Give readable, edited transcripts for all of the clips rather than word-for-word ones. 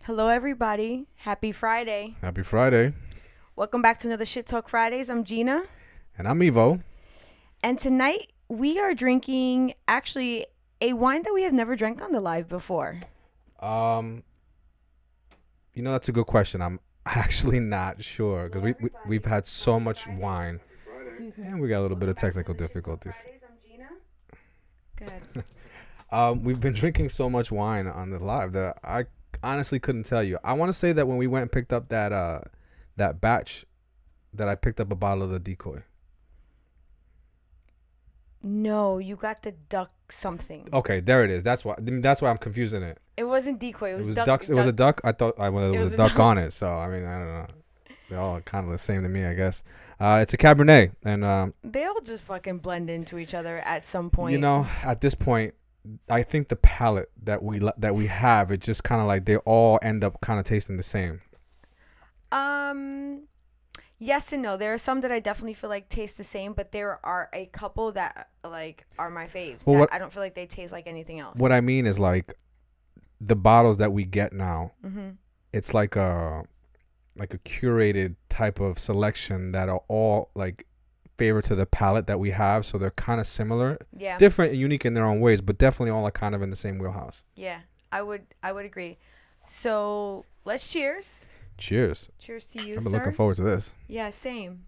Hello, everybody. Happy Friday. Happy Friday. Welcome back to another Shit Talk Fridays. I'm Gina. And I'm Evo. And tonight we are drinking actually a wine that we have never drank on the live before. That's a good question. I'm actually not sure because we've had so much wine. And we got a little bit of technical difficulties. I'm Gina. Good. We've been drinking so much wine on the live that I honestly couldn't tell you. I want to say that when we went and picked up that batch, that I picked up a bottle of the decoy. No, you got the duck something. Okay, there it is. That's why I'm confusing it. It wasn't decoy. It was duck. Ducks. It was a duck. I thought it was a duck duck on it. So I mean, I don't know. They're all kind of the same to me, I guess. It's a Cabernet, and they all just fucking blend into each other at some point. At this point, I think the palate that we have, it just kind of like they all end up kind of tasting the same. Yes and no. There are some that I definitely feel like taste the same, but there are a couple that like are my faves. Well, I don't feel like they taste like anything else. What I mean is like the bottles that we get now, Mm-hmm. it's like a curated type of selection that are all like favor to the palate that we have, so they're kind of similar, Yeah. different and unique in their own ways, but definitely all are kind of in the same wheelhouse. Yeah, I would agree. So let's cheers. Cheers. Cheers to you, I've been sir. looking forward to this. Yeah, same.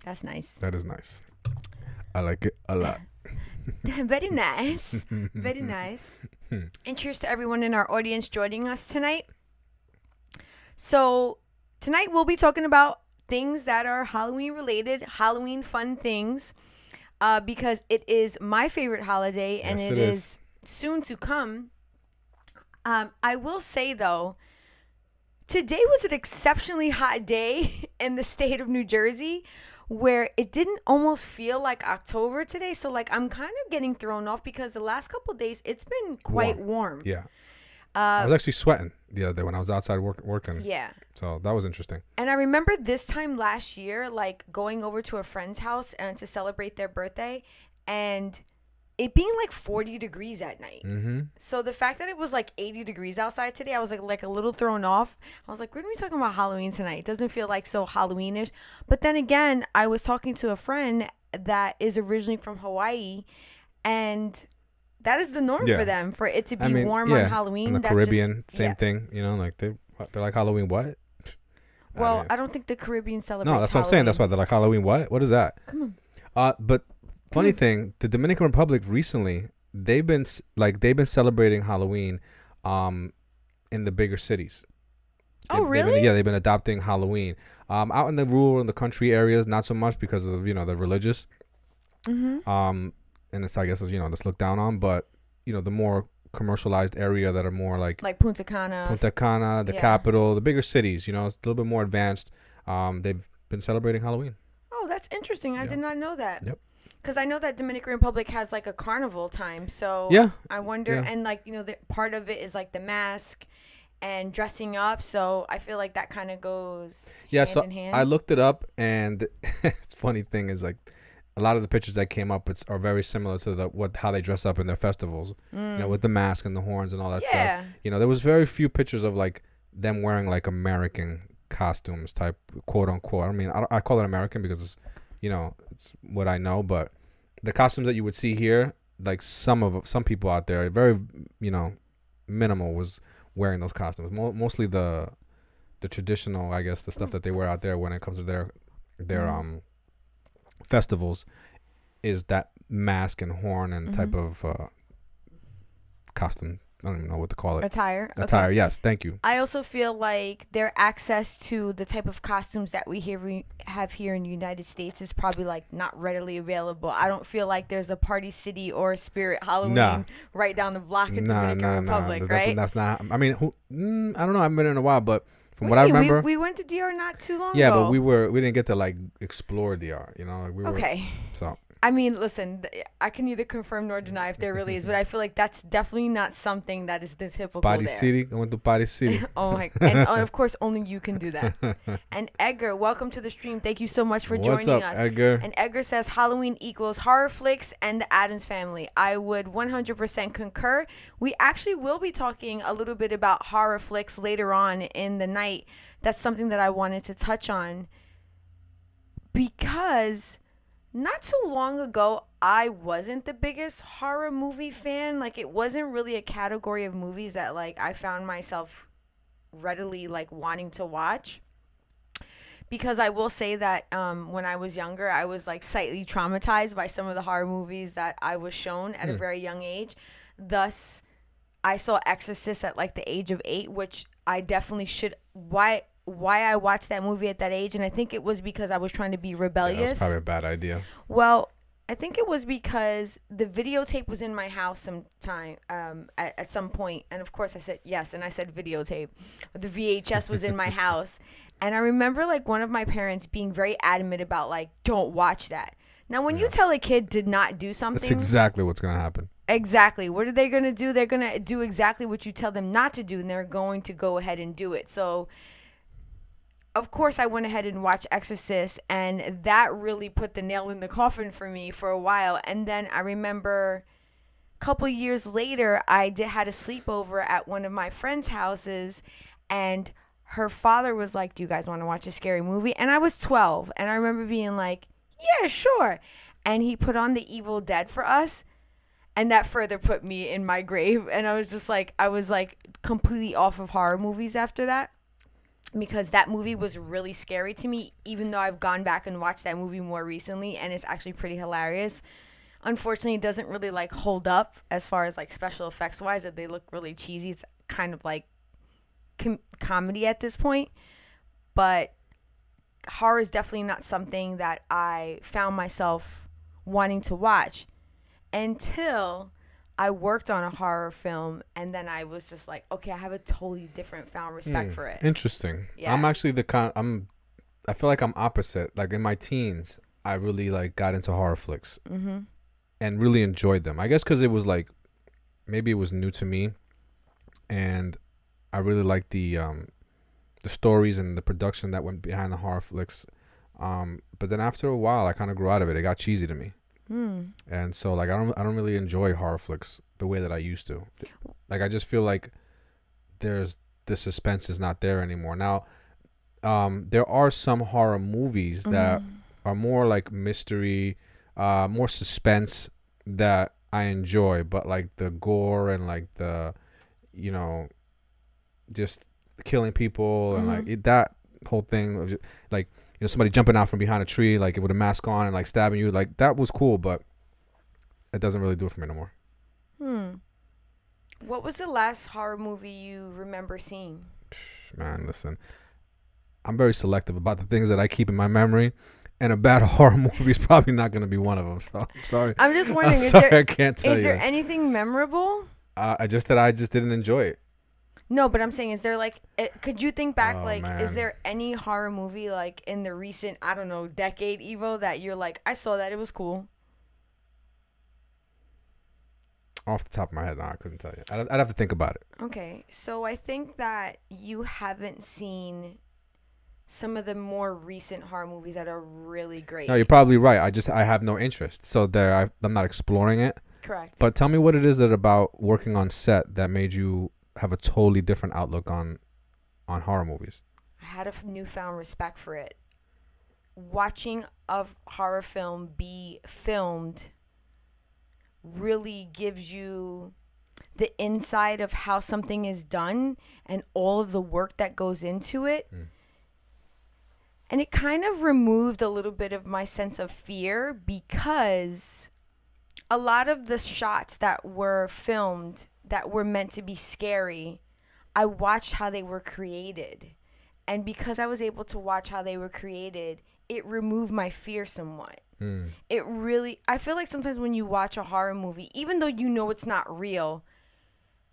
That's nice. That is nice. I like it a lot. Very nice. Very nice. And cheers to everyone in our audience joining us tonight. So tonight we'll be talking about things that are Halloween related, Halloween fun things, because it is my favorite holiday and Yes, it it is soon to come. I will say though, today was an exceptionally hot day in the state of New Jersey, where it didn't almost feel like October today. So like I'm kind of getting thrown off because the last couple of days it's been quite warm. Yeah. I was actually sweating the other day when I was outside working. Yeah. So that was interesting. And I remember this time last year, like going over to a friend's house and to celebrate their birthday and it being like 40 degrees at night. Mm-hmm. So the fact that it was like 80 degrees outside today, I was like a little thrown off. I was like, we're going to be talking about Halloween tonight. It doesn't feel like so Halloweenish. But then again, I was talking to a friend that is originally from Hawaii, and that is the norm for them, for it to be warm on Halloween. In the Caribbean, same thing. Like they're like Halloween what? Well, I don't think the Caribbean celebrates No, that's Halloween. what I'm saying. That's why they're like Halloween what? What is that? Come on. But funny thing, the Dominican Republic recently, they've been celebrating Halloween in the bigger cities. Oh, really? They've been adopting Halloween. Out in the rural and the country areas, not so much because of the religious. Mm-hmm. And it's, I guess, just looked down on, but the more commercialized area that are more like Punta Cana, the capital, the bigger cities, it's a little bit more advanced. They've been celebrating Halloween. Oh, that's interesting. I did not know that. Yep. Because I know that Dominican Republic has like a carnival time. So I wonder, and like, the part of it is like the mask and dressing up. So I feel like that kind of goes hand in hand. I looked it up, and it's funny thing is like a lot of the pictures that came up are very similar to how they dress up in their festivals, with the mask and the horns and all that stuff. There was very few pictures of like them wearing like American costumes type, quote unquote. I mean, I call it American because it's, it's what I know, but the costumes that you would see here, like some people out there, very, minimal was wearing those costumes. Mostly the traditional, I guess, the stuff that they wear out there when it comes to their festivals is that mask and horn and type of costume. I don't even know what to call it. Attire. Okay. Yes, thank you. I also feel like their access to the type of costumes that we have here in the United States is probably like not readily available. I don't feel like there's a Party City or Spirit Halloween right down the block in Dominican Republic, right? That's not. I mean, I don't know. I haven't been in a while, but From what I remember, we went to DR not too long ago. Yeah, but we didn't get to like explore DR. You know, like we were. Okay. So. I mean, listen, I can neither confirm nor deny if there really is, but I feel like that's definitely not something that is the typical Party there. City. I went to Party City. Oh my! And of course, only you can do that. And Edgar, welcome to the stream. Thank you so much for What's joining up, us. Edgar? And Edgar says Halloween equals horror flicks and the Addams Family. I would 100% concur. We actually will be talking a little bit about horror flicks later on in the night. That's something that I wanted to touch on because not too long ago, I wasn't the biggest horror movie fan. Like, it wasn't really a category of movies that, like, I found myself readily, like, wanting to watch. Because I will say that when I was younger, I was, like, slightly traumatized by some of the horror movies that I was shown at a very young age. Thus, I saw Exorcist at, like, the age of 8, which I definitely should... Why I watched that movie at that age, and I think it was because I was trying to be rebellious. Yeah, that's probably a bad idea. Well, I think it was because the videotape was in my house sometime at some point, and of course I said yes, and I said videotape. But the VHS was in my house, and I remember like one of my parents being very adamant about like, don't watch that. Now, when you tell a kid to not do something, that's exactly what's gonna happen. Exactly. What are they gonna do? They're gonna do exactly what you tell them not to do, and they're going to go ahead and do it. So. Of course, I went ahead and watched Exorcist, and that really put the nail in the coffin for me for a while. And then I remember a couple years later, I had a sleepover at one of my friend's houses, and her father was like, do you guys want to watch a scary movie? And I was 12, and I remember being like, yeah, sure. And he put on The Evil Dead for us, and that further put me in my grave. And I was completely off of horror movies after that. Because that movie was really scary to me, even though I've gone back and watched that movie more recently, and it's actually pretty hilarious. Unfortunately, it doesn't really like hold up as far as like special effects wise. That they look really cheesy. It's kind of like comedy at this point, but horror is definitely not something that I found myself wanting to watch until I worked on a horror film, and then I was just like, okay, I have a totally different found respect for it. Interesting. Yeah. I'm actually I feel like I'm opposite. Like in my teens, I really like got into horror flicks and really enjoyed them. I guess because it was like, maybe it was new to me, and I really liked the stories and the production that went behind the horror flicks. But then after a while, I kind of grew out of it. It got cheesy to me. And so like I don't really enjoy horror flicks the way that I used to. Like I just feel like the suspense is not there anymore. Now there are some horror movies that are more like mystery, more suspense that I enjoy, but like the gore and like the just killing people and like that whole thing of like somebody jumping out from behind a tree, like with a mask on and like stabbing you, like that was cool, but it doesn't really do it for me no more. What was the last horror movie you remember seeing? Man, listen, I'm very selective about the things that I keep in my memory, and a bad horror movie is probably not going to be one of them. So I'm sorry. I'm just wondering, I can't tell you. Is there anything memorable? I just didn't enjoy it. No, but I'm saying, is there like, could you think back, man. Is there any horror movie like in the recent, I don't know, decade, Evo, that you're like, I saw that, it was cool? Off the top of my head, no, I couldn't tell you. I'd have to think about it. Okay, so I think that you haven't seen some of the more recent horror movies that are really great. No, you're probably right. I have no interest, so I'm not exploring it. Correct. But tell me what it is that about working on set that made you have a totally different outlook on horror movies. I had a newfound respect for it. Watching a horror film be filmed really gives you the insight of how something is done and all of the work that goes into it. And it kind of removed a little bit of my sense of fear, because a lot of the shots that were filmed that were meant to be scary, I watched how they were created. And because I was able to watch how they were created, it removed my fear somewhat. It really, I feel like sometimes when you watch a horror movie, even though you know it's not real,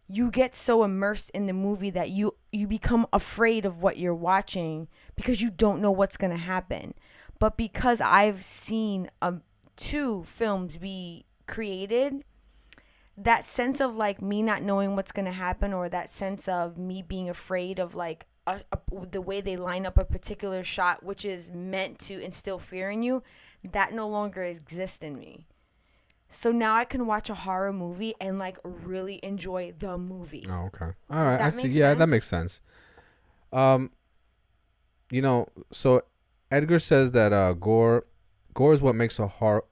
you get so immersed in the movie that you become afraid of what you're watching because you don't know what's going to happen. But because I've seen 2 films be created, that sense of like me not knowing what's going to happen, or that sense of me being afraid of like the way they line up a particular shot, which is meant to instill fear in you, that no longer exists in me. So now I can watch a horror movie and like really enjoy the movie. Oh, okay. All right. I see. Yeah, that makes sense. So Edgar says that gore is what makes horror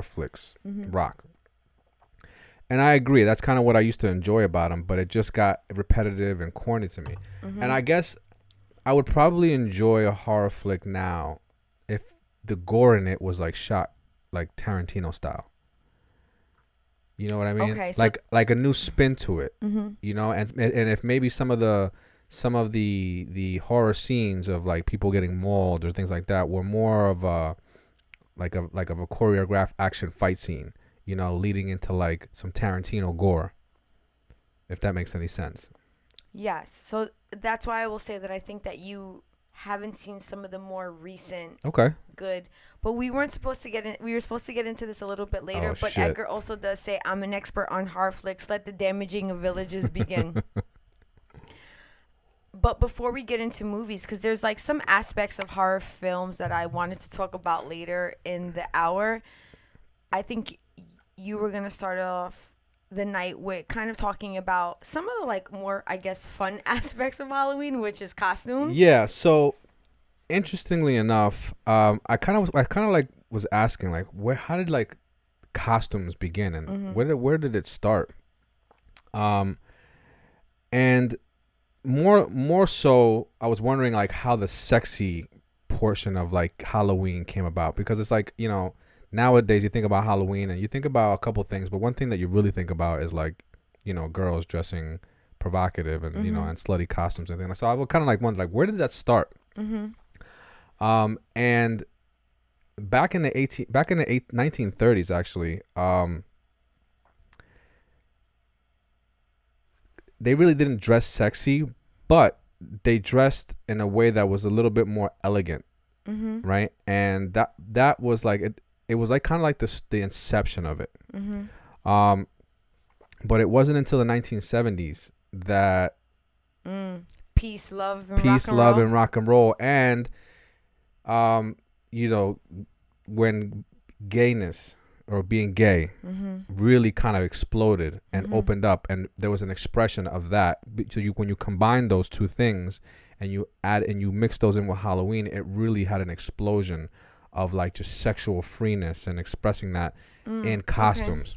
flicks rock. And I agree. That's kind of what I used to enjoy about them, but it just got repetitive and corny to me. And I guess I would probably enjoy a horror flick now if the gore in it was like shot like Tarantino style. You know what I mean? Okay, so like a new spin to it. You know, and if maybe some of the horror scenes of like people getting mauled or things like that were more of a choreographed action fight scene, you know, leading into like some Tarantino gore, if that makes any sense. Yes. So that's why I will say that I think that you haven't seen some of the more recent good. But we weren't supposed to get in. We were supposed to get into this a little bit later. But shit. Edgar also does say, "I'm an expert on horror flicks. Let the damaging of villages begin." But before we get into movies, because there's like some aspects of horror films that I wanted to talk about later in the hour, I think you were gonna start off the night with kind of talking about some of the like more, I guess, fun aspects of Halloween, which is costumes. Yeah. So interestingly enough, I kind of like was asking like how did like costumes begin, and where did it start? And more so, I was wondering like how the sexy portion of like Halloween came about, because it's like, you know, nowadays you think about Halloween and you think about a couple things, but one thing that you really think about is like, you know, girls dressing provocative and you know, and slutty costumes and things. So I would kind of like wonder like where did that start? And back in the 1930s actually, they really didn't dress sexy, but they dressed in a way that was a little bit more elegant, right? And that was like it was like kind of like the inception of it. But it wasn't until the 1970s that peace, love, and rock and roll, and you know, when gayness or being gay really kind of exploded and opened up, and there was an expression of that. So when you combine those two things and you mix those in with Halloween, it really had an explosion of like just sexual freeness and expressing that in costumes.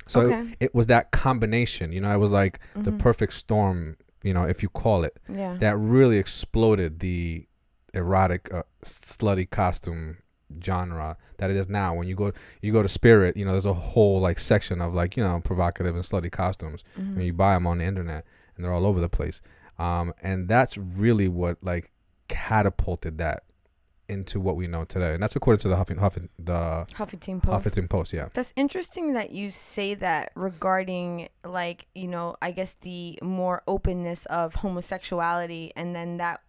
So it was that combination, you know, it was like the perfect storm, you know, if you call it, that really exploded the erotic slutty costume genre that it is now. When you go to Spirit, you know, there's a whole like section of like, you know, provocative and slutty costumes, and you buy them on the internet and they're all over the place, and that's really what like catapulted that into what we know today, and that's according to the Huffington Post. Yeah, that's interesting that you say that regarding like, you know, I guess the more openness of homosexuality, and then that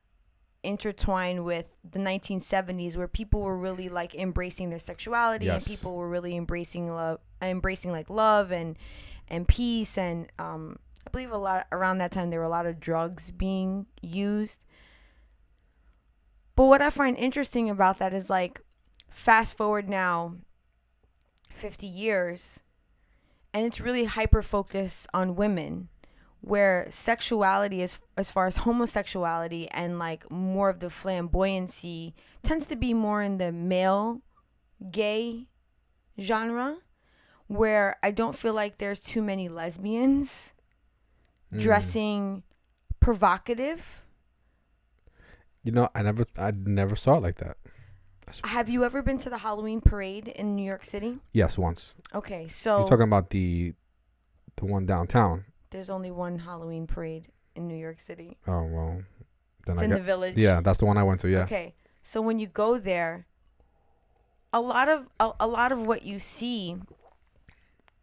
intertwined with the 1970s where people were really like embracing their sexuality, and people were really embracing like love and peace, and I believe a lot around that time there were a lot of drugs being used. But what I find interesting about that is like fast forward now 50 years and it's really hyper focused on women, where sexuality is, as far as homosexuality and like more of the flamboyancy, tends to be more in the male gay genre, where I don't feel like there's too many lesbians dressing provocative. You know, I never saw it like that. Have you ever been to the Halloween parade in New York City? Yes, once. Okay, so you're talking about the one downtown. There's only one Halloween parade in New York City. Oh, well. Then it's in the Village. Yeah, that's the one I went to, yeah. Okay, so when you go there, a lot of what you see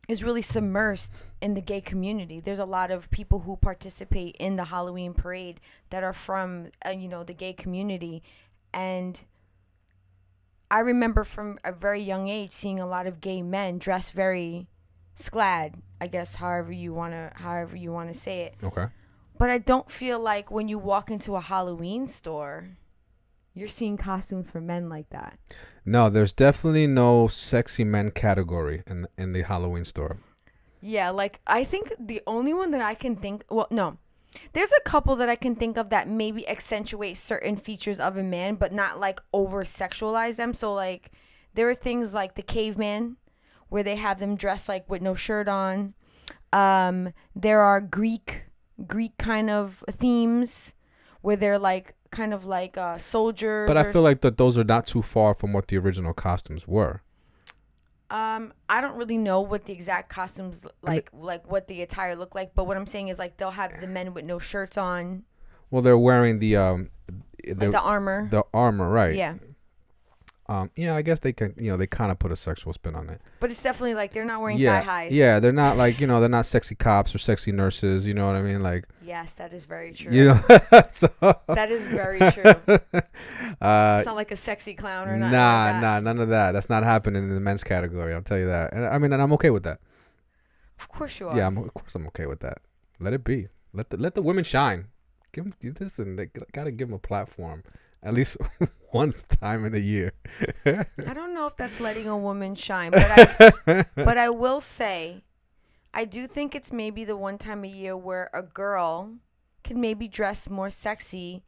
is really submersed in the gay community. There's a lot of people who participate in the Halloween parade that are from, the gay community. And I remember from a very young age seeing a lot of gay men dressed very sclad, I guess, however you want to say it. Okay. But I don't feel like when you walk into a Halloween store, you're seeing costumes for men like that. No, there's definitely no sexy men category in the Halloween store. Yeah, like I think the only one that I can think, well, no. There's a couple that I can think of that maybe accentuate certain features of a man, but not like over sexualize them. So like there are things like the caveman where they have them dressed like with no shirt on. There are Greek kind of themes where they're like kind of like soldiers. But I feel like that those are not too far from what the original costumes were. I don't really know what the exact costumes like what the attire looked like, but what I'm saying is like they'll have the men with no shirts on. Well, they're wearing the armor. The armor, right? Yeah. Yeah, I guess they can. They kind of put a sexual spin on it. But it's definitely like they're not wearing thigh highs. Yeah, they're not like they're not sexy cops or sexy nurses. You know what I mean? Like. Yes, that is very true. So, that is very true. It's not like a sexy clown or nothing. Nah, none of that. That's not happening in the men's category. I'll tell you that. And and I'm okay with that. Of course you are. Yeah, of course I'm okay with that. Let it be. Let the women shine. Give them this, and they gotta give them a platform at least once time in a year. I don't know if that's letting a woman shine, but I will say, I do think it's maybe the one time a year where a girl can maybe dress more sexy,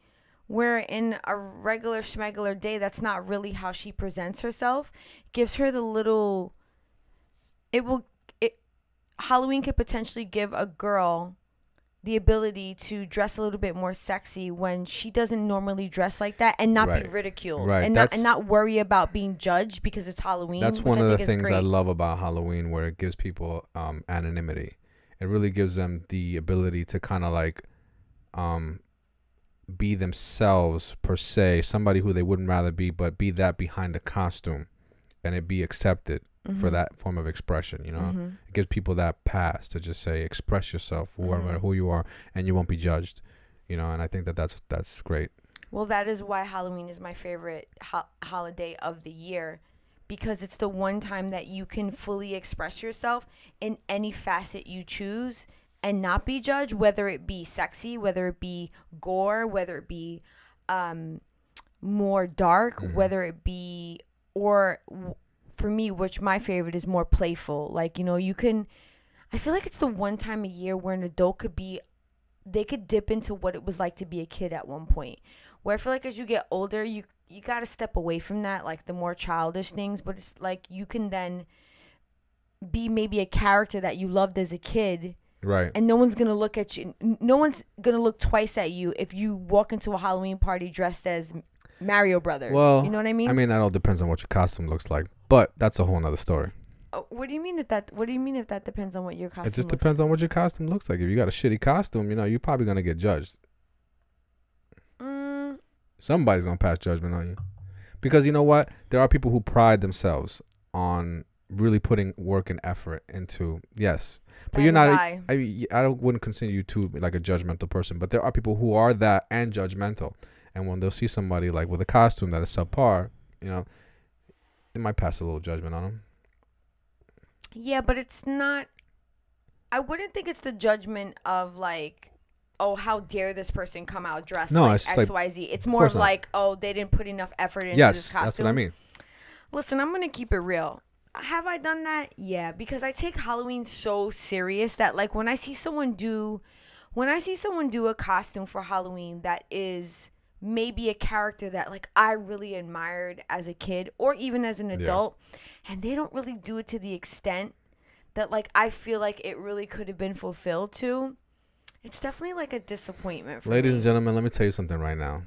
where in a regular schmegular day, that's not really how she presents herself. It gives her the little. Halloween could potentially give a girl the ability to dress a little bit more sexy when she doesn't normally dress like that and not be ridiculed and not worry about being judged because it's Halloween. That's one of the things I love about Halloween, where it gives people anonymity. It really gives them the ability to kind of like be themselves per se, somebody who they wouldn't rather be, but be that behind a costume and it be accepted for that form of expression. It gives people that pass to just say express yourself, whoever who you are, and you won't be judged. And I think that's great. Well, that is why Halloween is my favorite holiday of the year, because it's the one time that you can fully express yourself in any facet you choose and not be judged, whether it be sexy, whether it be gore, whether it be more dark, whether it be for me, which my favorite is more playful. Like, I feel like it's the one time a year where an adult they could dip into what it was like to be a kid at one point. Where I feel like as you get older, you got to step away from that, like the more childish things. But it's like you can then be maybe a character that you loved as a kid. Right. And no one's going to look at you. No one's going to look twice at you if you walk into a Halloween party dressed as Mario Brothers. Well, you know what I mean? I mean, that all depends on what your costume looks like, but that's a whole nother story. What do you mean if that depends on what your costume? It just depends on what your costume looks like. If you got a shitty costume, you're probably gonna get judged. Somebody's gonna pass judgment on you, because you know what? There are people who pride themselves on really putting work and effort into. Yes, but you're not. I wouldn't consider you to like a judgmental person, but there are people who are that and judgmental. And when they'll see somebody like with a costume that is subpar, they might pass a little judgment on them. Yeah, but it's not. I wouldn't think it's the judgment of like, oh, how dare this person come out dressed like XYZ. It's more of like, oh, they didn't put enough effort into this costume. Yes, that's what I mean. Listen, I'm gonna keep it real. Have I done that? Yeah, because I take Halloween so serious that like when I see someone do a costume for Halloween that is maybe a character that like I really admired as a kid or even as an adult, and they don't really do it to the extent that like I feel like it really could have been fulfilled to, it's definitely like a disappointment for Ladies me. and gentlemen, let me tell you something right now.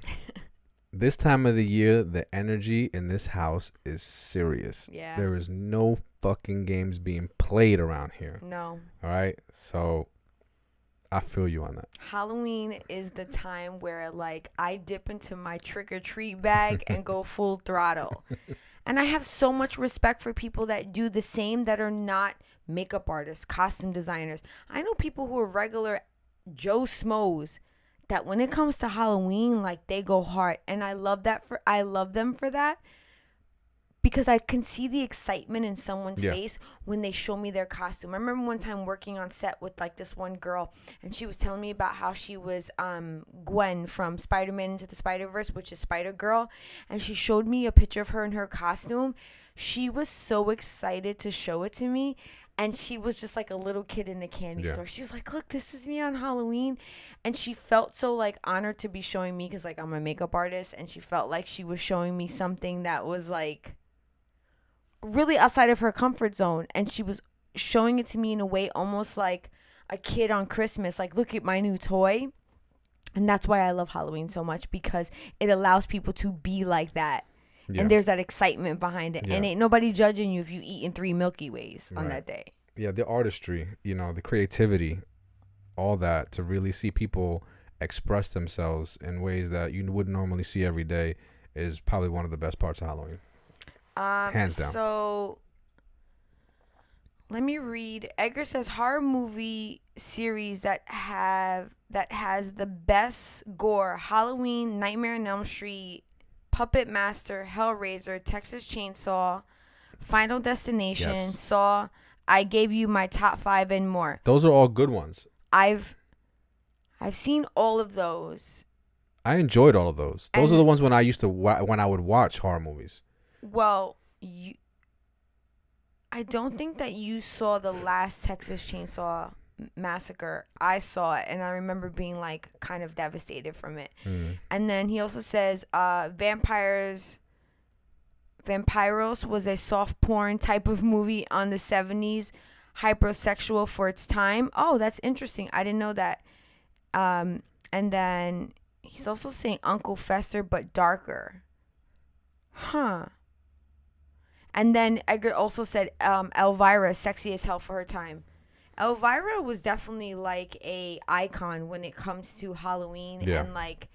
This time of the year, the energy in this house is serious. Yeah. There is no fucking games being played around here. No. All right? So I feel you on that. Halloween is the time where like I dip into my trick or treat bag and go full throttle. And I have so much respect for people that do the same, that are not makeup artists, costume designers. I know people who are regular Joe Schmoes that when it comes to Halloween, like, they go hard. And I love them for that, because I can see the excitement in someone's face when they show me their costume. I remember one time working on set with like this one girl, and she was telling me about how she was Gwen from Spider-Man Into the Spider-Verse, which is Spider-Girl, and she showed me a picture of her in her costume. She was so excited to show it to me, and she was just like a little kid in a candy store. She was like, look, this is me on Halloween. And she felt so like honored to be showing me, because like I'm a makeup artist, and she felt like she was showing me something that was like really outside of her comfort zone. And she was showing it to me in a way almost like a kid on Christmas, like, look at my new toy. And that's why I love Halloween so much, because it allows people to be like that. And there's that excitement behind it. And ain't nobody judging you if you eating 3 Milky Ways on that day. Yeah, the artistry, the creativity, all that, to really see people express themselves in ways that you wouldn't normally see every day, is probably one of the best parts of Halloween. Hands down. So let me read. Edgar says horror movie series that has the best gore: Halloween, Nightmare on Elm Street, Puppet Master, Hellraiser, Texas Chainsaw, Final Destination, Saw. I gave you my top 5 and more. Those are all good ones. I've seen all of those. I enjoyed all of those. Those are the ones when I would watch horror movies. Well, I don't think that you saw the last Texas Chainsaw Massacre. I saw it, and I remember being like kind of devastated from it. And then he also says Vampiros was a soft porn type of movie on the 70s, hypersexual for its time. Oh, that's interesting. I didn't know that. And then he's also saying Uncle Fester, but darker. Huh. And then Edgar also said Elvira, sexy as hell for her time. Elvira was definitely like a icon when it comes to Halloween, and like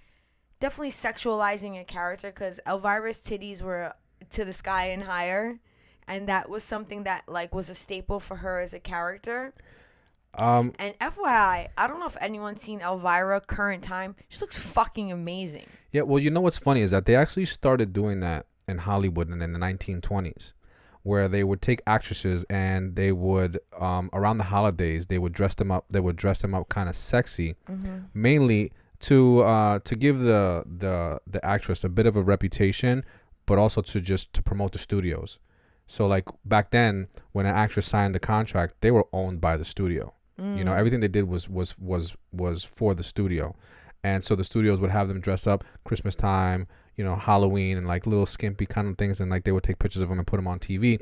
definitely sexualizing a character, because Elvira's titties were to the sky and higher, and that was something that like was a staple for her as a character. And FYI, I don't know if anyone's seen Elvira current time. She looks fucking amazing. Yeah, well, you know what's funny is that they actually started doing that in Hollywood in the 1920s, where they would take actresses and they would around the holidays they would dress them up kind of sexy, mainly to give the actress a bit of a reputation, but also to promote the studios. So like back then, when an actress signed the contract, they were owned by the studio. Everything they did was for the studio. And so the studios would have them dress up Christmas time, Halloween, and like little skimpy kind of things, and like they would take pictures of them and put them on TV.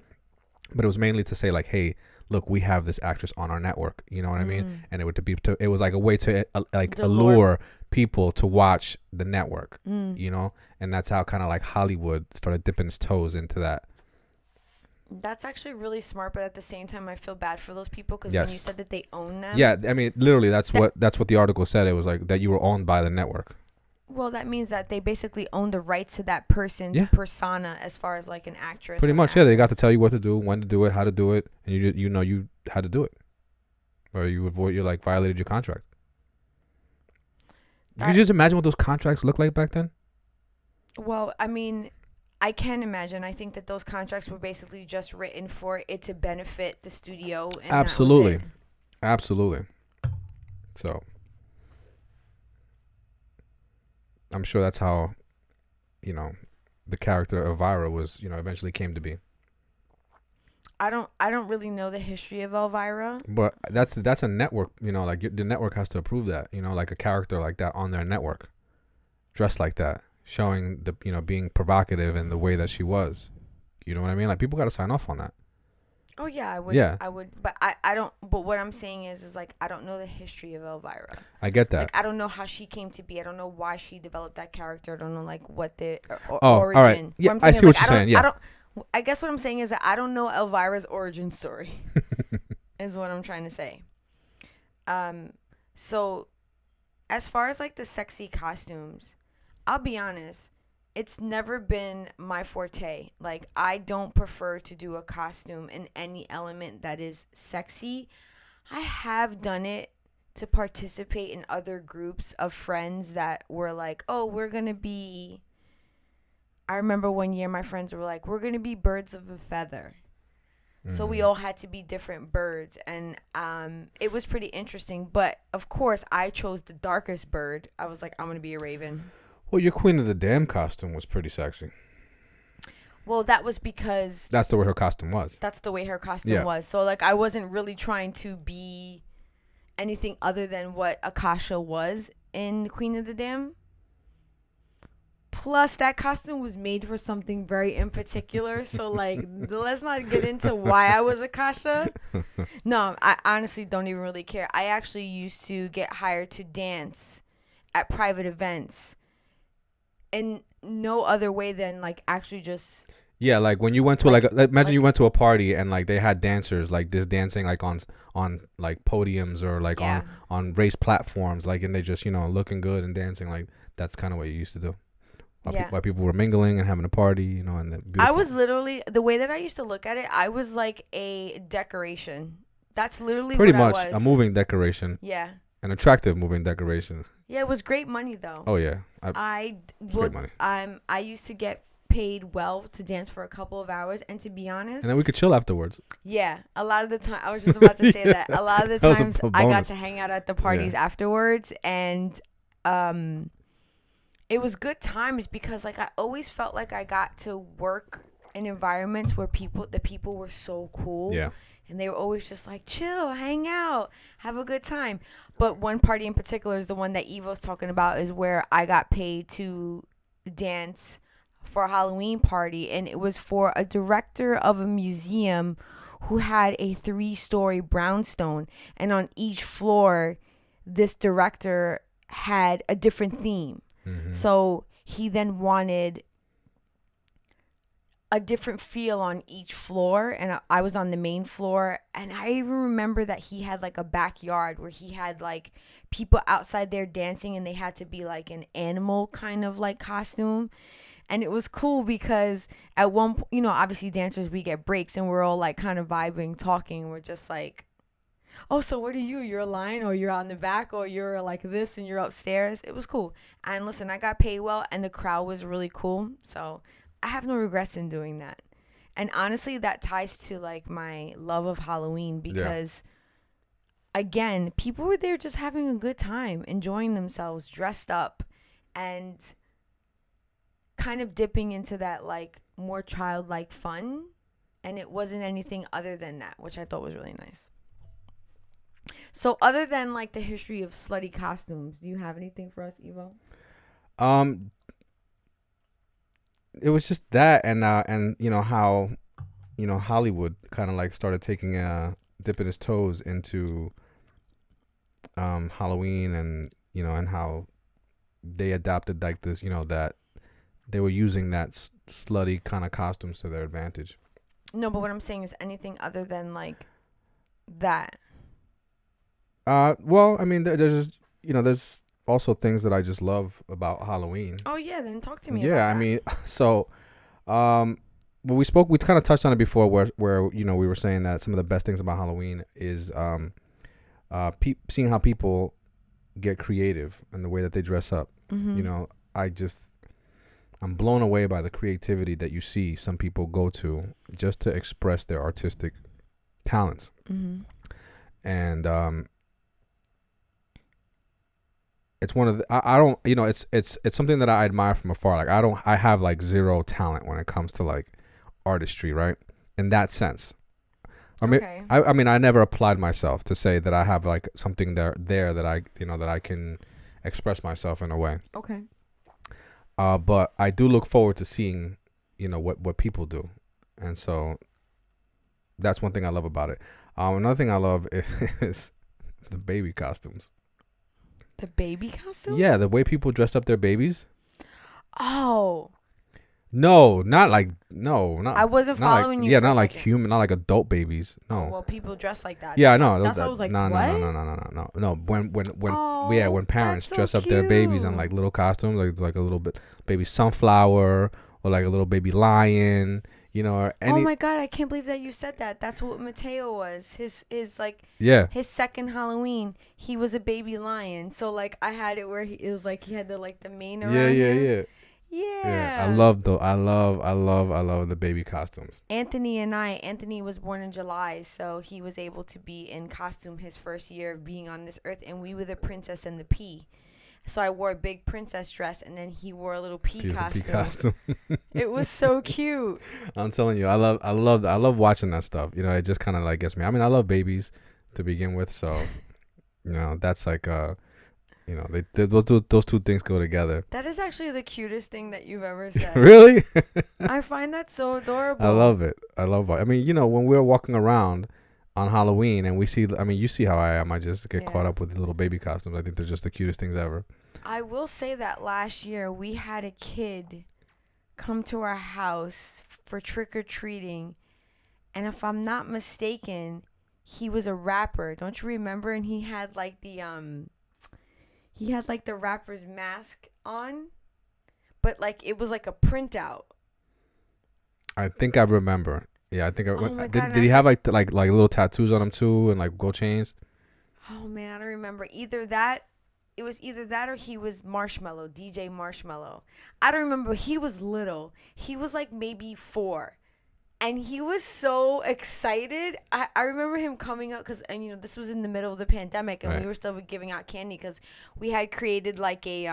But it was mainly to say like, hey, look, we have this actress on our network. You know what I mean? And it was like a way to allure people to watch the network. And that's how kind of like Hollywood started dipping its toes into that. That's actually really smart, but at the same time, I feel bad for those people, because when you said that they own them. Yeah, I mean, literally, that's what the article said. It was like that you were owned by the network. Well, that means that they basically own the rights to that person's persona, as far as like an actress. Pretty much, they got to tell you what to do, when to do it, how to do it, and you had to do it, or you violated your contract. You can just imagine what those contracts looked like back then. Well, I mean, I can imagine. I think that those contracts were basically just written for it to benefit the studio. And absolutely. So I'm sure that's how, the character Elvira was, eventually came to be. I don't really know the history of Elvira. But that's a network, like the network has to approve that, like a character like that on their network, dressed like that, showing the, being provocative in the way that she was. You know what I mean? Like people got to sign off on that. Oh yeah, I would. Yeah. I would, but I don't. But what I'm saying is like I don't know the history of Elvira. I get that. Like I don't know how she came to be. I don't know why she developed that character. I don't know like what the origin. All right. Yeah, I see what you're saying. Yeah. I guess what I'm saying is that I don't know Elvira's origin story. Is what I'm trying to say. So, as far as like the sexy costumes, I'll be honest. it's never been my forte. Like, I don't prefer to do a costume in any element that is sexy. I have done it to participate in other groups of friends that were like, oh, we're going to be. I remember one year my friends were like, we're going to be birds of a feather. So we all had to be different birds. And it was pretty interesting. But, of course, I chose the darkest bird. I was like, I'm going to be a raven. Well, your Queen of the Dam costume was pretty sexy. Well, that was because... That's the way her costume was. That's the way her costume was. So, like, I wasn't really trying to be anything other than what Akasha was in Queen of the Dam. Plus, that costume was made for something very in particular. So, like, let's not get into why I was Akasha. No, I honestly don't even really care. I actually used to get hired to dance at private events. In no other way than like actually just like when you went to imagine you went to a party and like they had dancers like this dancing like on like podiums or like on race platforms like, and they just looking good and dancing, like that's kind of what you used to do while people were mingling and having a party, and I was literally, the way that I used to look at it, I was like a decoration. That's literally pretty what much I was. A moving decoration. An attractive moving decoration. Yeah, it was great money though. Oh yeah, great money. I used to get paid well to dance for a couple of hours, and to be honest, and then we could chill afterwards. Yeah, a lot of the time I was just about to say that. A lot of the times I got to hang out at the parties afterwards, and it was good times because like I always felt like I got to work in environments where the people were so cool. Yeah. And they were always just like, chill, hang out, have a good time. But one party in particular is the one that Evo's talking about, is where I got paid to dance for a Halloween party. And it was for a director of a museum who had a 3-story brownstone. And on each floor, this director had a different theme. Mm-hmm. So he then wanted a different feel on each floor, and I was on the main floor, and I even remember that he had like a backyard where he had like people outside there dancing, and they had to be like an animal kind of like costume. And it was cool because at one point, obviously dancers, we get breaks and we're all like kind of vibing, talking. We're just like, oh, so what are you? You're a lion, or you're on the back, or you're like this and you're upstairs. It was cool. And listen, I got paid well, and the crowd was really cool. So I have no regrets in doing that. And honestly, that ties to like my love of Halloween because again, people were there just having a good time, enjoying themselves, dressed up, and kind of dipping into that like more childlike fun. And it wasn't anything other than that, which I thought was really nice. So other than like the history of slutty costumes, do you have anything for us, Evo? It was just that, and how Hollywood kind of like started taking dipping his toes into Halloween, and and how they adopted like this, that they were using that slutty kind of costumes to their advantage. No, but what I'm saying is anything other than like that. Well, I mean, there's just there's also things that I just love about Halloween. Oh yeah, then talk to me. Yeah, about that. I mean, so, well, we kind of touched on it before, where we were saying that some of the best things about Halloween is seeing how people get creative and the way that they dress up. Mm-hmm. I'm blown away by the creativity that you see some people go to just to express their artistic talents. Mm-hmm. And it's one of the, I don't, it's something that I admire from afar. Like I have like zero talent when it comes to like artistry, right? In that sense. Okay. I mean, I never applied myself to say that I have like something there that I, that I can express myself in a way. Okay. But I do look forward to seeing, what people do. And so that's one thing I love about it. Another thing I love is the baby costumes. The baby costumes? Yeah, the way people dress up their babies. Oh. No, not like no, not. I wasn't not following like, you. Yeah, for not a like second. human, not like adult babies. No. Oh, well, people dress like that. Yeah, I That's know. That's why I was like, No, what? no. When yeah, Oh, when parents that's so dress up their babies in cute. like little costumes, like a little bit baby sunflower or like a little baby lion, or Oh any. my god, I can't believe that you said that. That's what Mateo was. His like Yeah, his second Halloween, he was a baby lion. So like I had it where it was like he had the mane around him. yeah. Yeah, Yeah. I love the baby costumes. Anthony was born in July, so he was able to be in costume his first year of being on this earth, and we were the princess and the pea. So I wore a big princess dress, and then he wore a little pea Beautiful costume. pea costume. It was so cute. I'm telling you, I love watching that stuff. It just kind of like gets me. I mean, I love babies to begin with, so that's like those two things go together. That is actually the cutest thing that you've ever said. Really? I find that so adorable. I love it. I mean, when we're walking around on Halloween and we see, I mean, you see how I am. I just get caught up with the little baby costumes. I think they're just the cutest things ever. I will say that last year we had a kid come to our house for trick-or-treating, and if I'm not mistaken, he was a rapper. Don't you remember? And he had like the rapper's mask on, but like it was like a printout. I think I remember. Yeah, I think Oh my God, did he have like little tattoos on him too and like gold chains? Oh man, I don't remember. It was either that or he was Marshmallow, DJ Marshmallow. I don't remember. He was little. He was like maybe 4. And he was so excited. I remember him coming up and this was in the middle of the pandemic, and Right. we were still giving out candy because we had created like a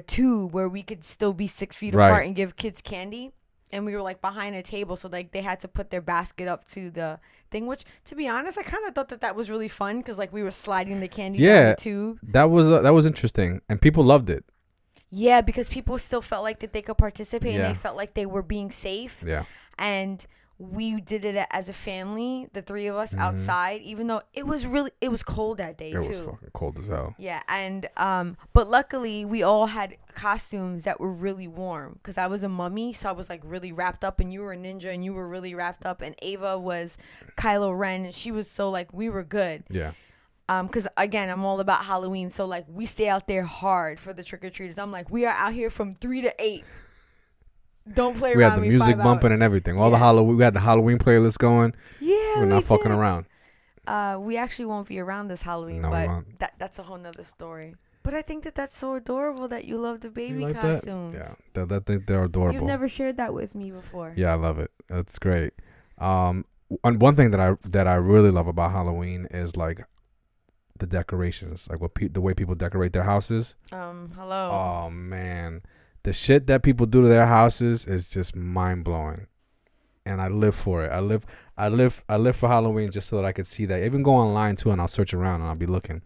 tube where we could still be 6 feet Right. apart and give kids candy. And we were like behind a table, so like they had to put their basket up to the thing. Which, to be honest, I kind of thought that was really fun because like we were sliding the candy down the tube. That was interesting, and people loved it. Yeah, because people still felt like that they could participate and Yeah. they felt like they were being safe. Yeah. And we did it as a family, the 3 of us Mhm. outside, even though it was cold that day It too. was fucking cold as hell. Yeah, and but luckily we all had costumes that were really warm because I was a mummy, so I was like really wrapped up, and you were a ninja and you were really wrapped up, and Ava was Kylo Ren, and she was so like we were good. Yeah. Because again, I'm all about Halloween, so like we stay out there hard for the trick or treaters. I'm like, we are out here from 3 to 8. Don't play We around. had the me music 5 bumping hours. and everything. Yeah. We had the Halloween playlist going. Yeah, We're not fucking did. around. We actually won't be around this Halloween, No, we but won't. that's a whole nother story. But I think that's so adorable that you love the baby You like costumes. that? Yeah, they're adorable. You've never shared that with me before. Yeah, I love it. That's great. One thing that I really love about Halloween is like the decorations, like the way people decorate their houses. Hello. Oh man, the shit that people do to their houses is just mind blowing, and I live for it. I live for Halloween just so that I could see that. I even go online too, and I'll search around and I'll be looking,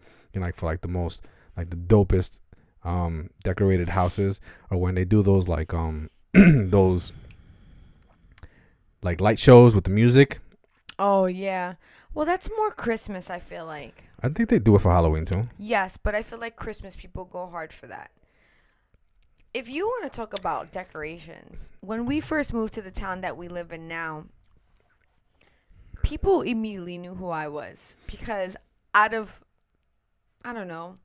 for like the most, like the dopest, decorated houses, or when they do those like those like light shows with the music. Oh yeah. Well, that's more Christmas, I feel like. I think they do it for Halloween too. Yes, but I feel like Christmas people go hard for that. If you want to talk about decorations, when we first moved to the town that we live in now, people immediately knew who I was because out of, I don't know,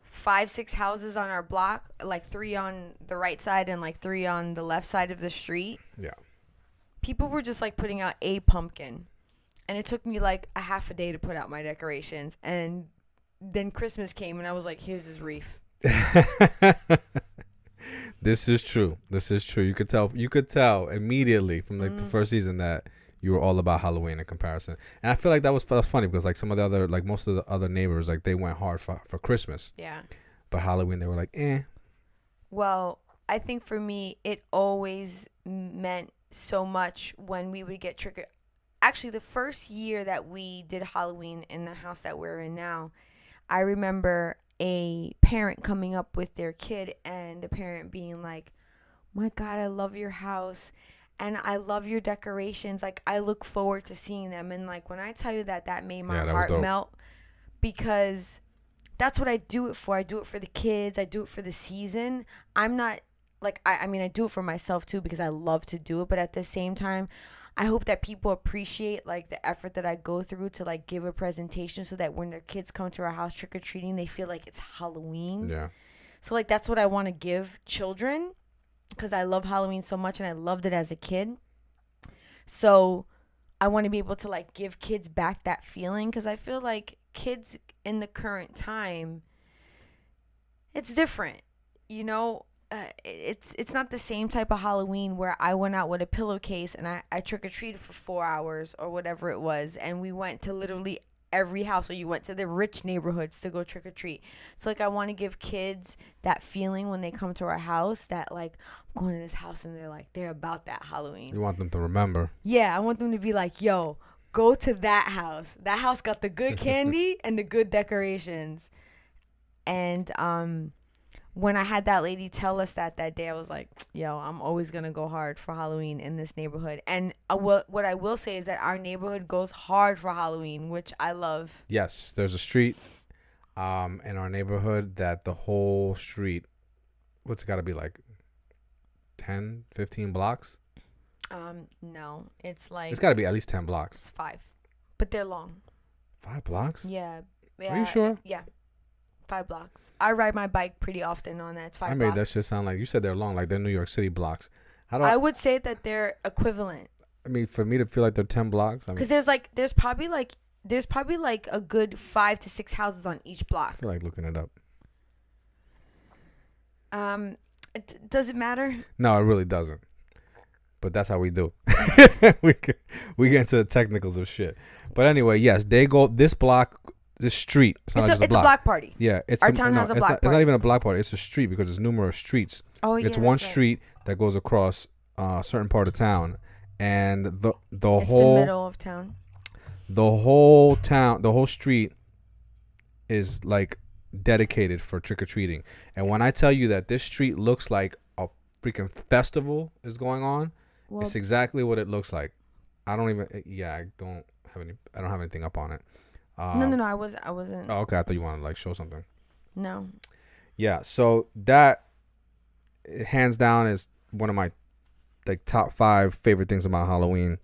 5, 6 houses on our block, like 3 on the right side and like 3 on the left side of the street, Yeah. people were just like putting out a pumpkin. And it took me like a half a day to put out my decorations. And then Christmas came and I was like, here's this wreath. This is true. You could tell immediately from like the first season that you were all about Halloween in comparison. And I feel like that was funny because like some of the other, like most of the other neighbors, like they went hard for Christmas. Yeah. But Halloween, they were like, eh. Well, I think for me, it always meant so much when we would get trick or actually the first year that we did Halloween in the house that we're in now, I remember a parent coming up with their kid and the parent being like, my God, I love your house and I love your decorations. Like, I look forward to seeing them. And like, when I tell you that made my heart melt because that's what I do it for. I do it for the kids. I do it for the season. I'm not like, I mean, I do it for myself too because I love to do it. But at the same time, I hope that people appreciate like the effort that I go through to like give a presentation so that when their kids come to our house trick-or-treating, they feel like it's Halloween. Yeah. So like that's what I want to give children because I love Halloween so much and I loved it as a kid. So I want to be able to like give kids back that feeling because I feel like kids in the current time, it's different, you know. It's not the same type of Halloween where I went out with a pillowcase and I trick-or-treated for 4 hours or whatever it was, and we went to literally every house, or you went to the rich neighborhoods to go trick-or-treat. So like I want to give kids that feeling when they come to our house that like I'm going to this house and they're about that Halloween. You want them to remember. Yeah, I want them to be like, yo, go to that house. That house got the good candy and the good decorations. And when I had that lady tell us that day, I was like, yo, I'm always going to go hard for Halloween in this neighborhood. And what I will say is that our neighborhood goes hard for Halloween, which I love. Yes, there's a street in our neighborhood that the whole street, what's it got to be like 10, 15 blocks? No, it's like. It's got to be at least 10 blocks. It's 5, but they're long. 5 blocks? Yeah. Are you sure? Yeah. 5 blocks. I ride my bike pretty often on that. It's 5 blocks. I made that shit sound like, you said they're long, like they're New York City blocks. I would say that they're equivalent. I mean, for me to feel like they're 10 blocks. Because there's probably like a good 5 to 6 houses on each block. I feel like looking it up. Does it matter? No, it really doesn't. But that's how we do. we get into the technicals of shit. But anyway, yes, they go this block. This street. It's a block party. Yeah, our town has a block party. It's not even a block party. It's a street because there's numerous streets. Oh yeah. It's one street that goes across a certain part of town, and the middle of town. The whole street is like dedicated for trick or treating. And when I tell you that this street looks like a freaking festival is going on, it's exactly what it looks like. I don't have anything up on it. No, I wasn't. Oh, okay. I thought you wanted to like show something. No. Yeah. So that hands down is one of my like top 5 favorite things about Halloween.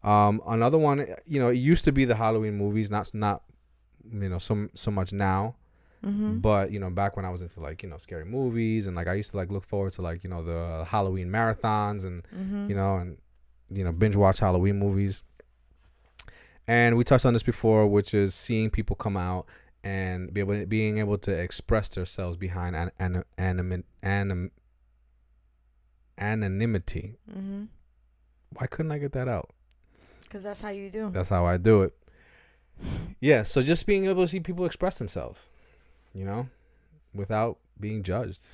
Another one, you know, it used to be the Halloween movies, not you know so much now. Mm-hmm. But you know, back when I was into like, you know, scary movies, and like I used to like look forward to like, you know, the Halloween marathons and you know binge watch Halloween movies. And we touched on this before, which is seeing people come out and being able to express themselves behind anonymity. Mm-hmm. Why couldn't I get that out? Because that's how you do. That's how I do it. Yeah, so just being able to see people express themselves, you know, without being judged.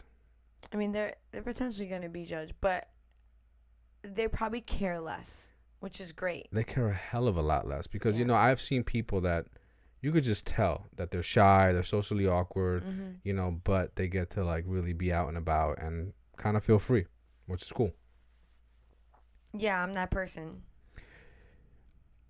I mean, they're potentially going to be judged, but they probably care less. Which is great. They care a hell of a lot less because, you know, I've seen people that you could just tell that they're shy, they're socially awkward, you know, but they get to like really be out and about and kind of feel free, which is cool. Yeah, I'm that person.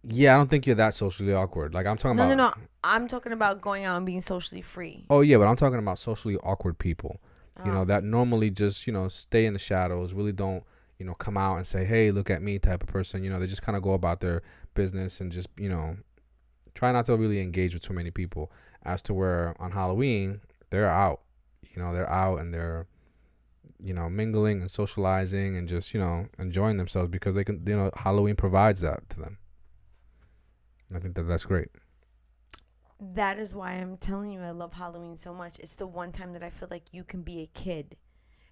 Yeah, I don't think you're that socially awkward. Like I'm talking about. No. I'm talking about going out and being socially free. Oh, yeah, but I'm talking about socially awkward people, you know, that normally just, you know, stay in the shadows, really don't, you know, come out and say, hey, look at me type of person. You know, they just kind of go about their business and just, you know, try not to really engage with too many people. As to where on Halloween, they're out. You know, they're out and they're, you know, mingling and socializing and just, you know, enjoying themselves because they can, you know, Halloween provides that to them. I think that's great. That is why I'm telling you I love Halloween so much. It's the one time that I feel like you can be a kid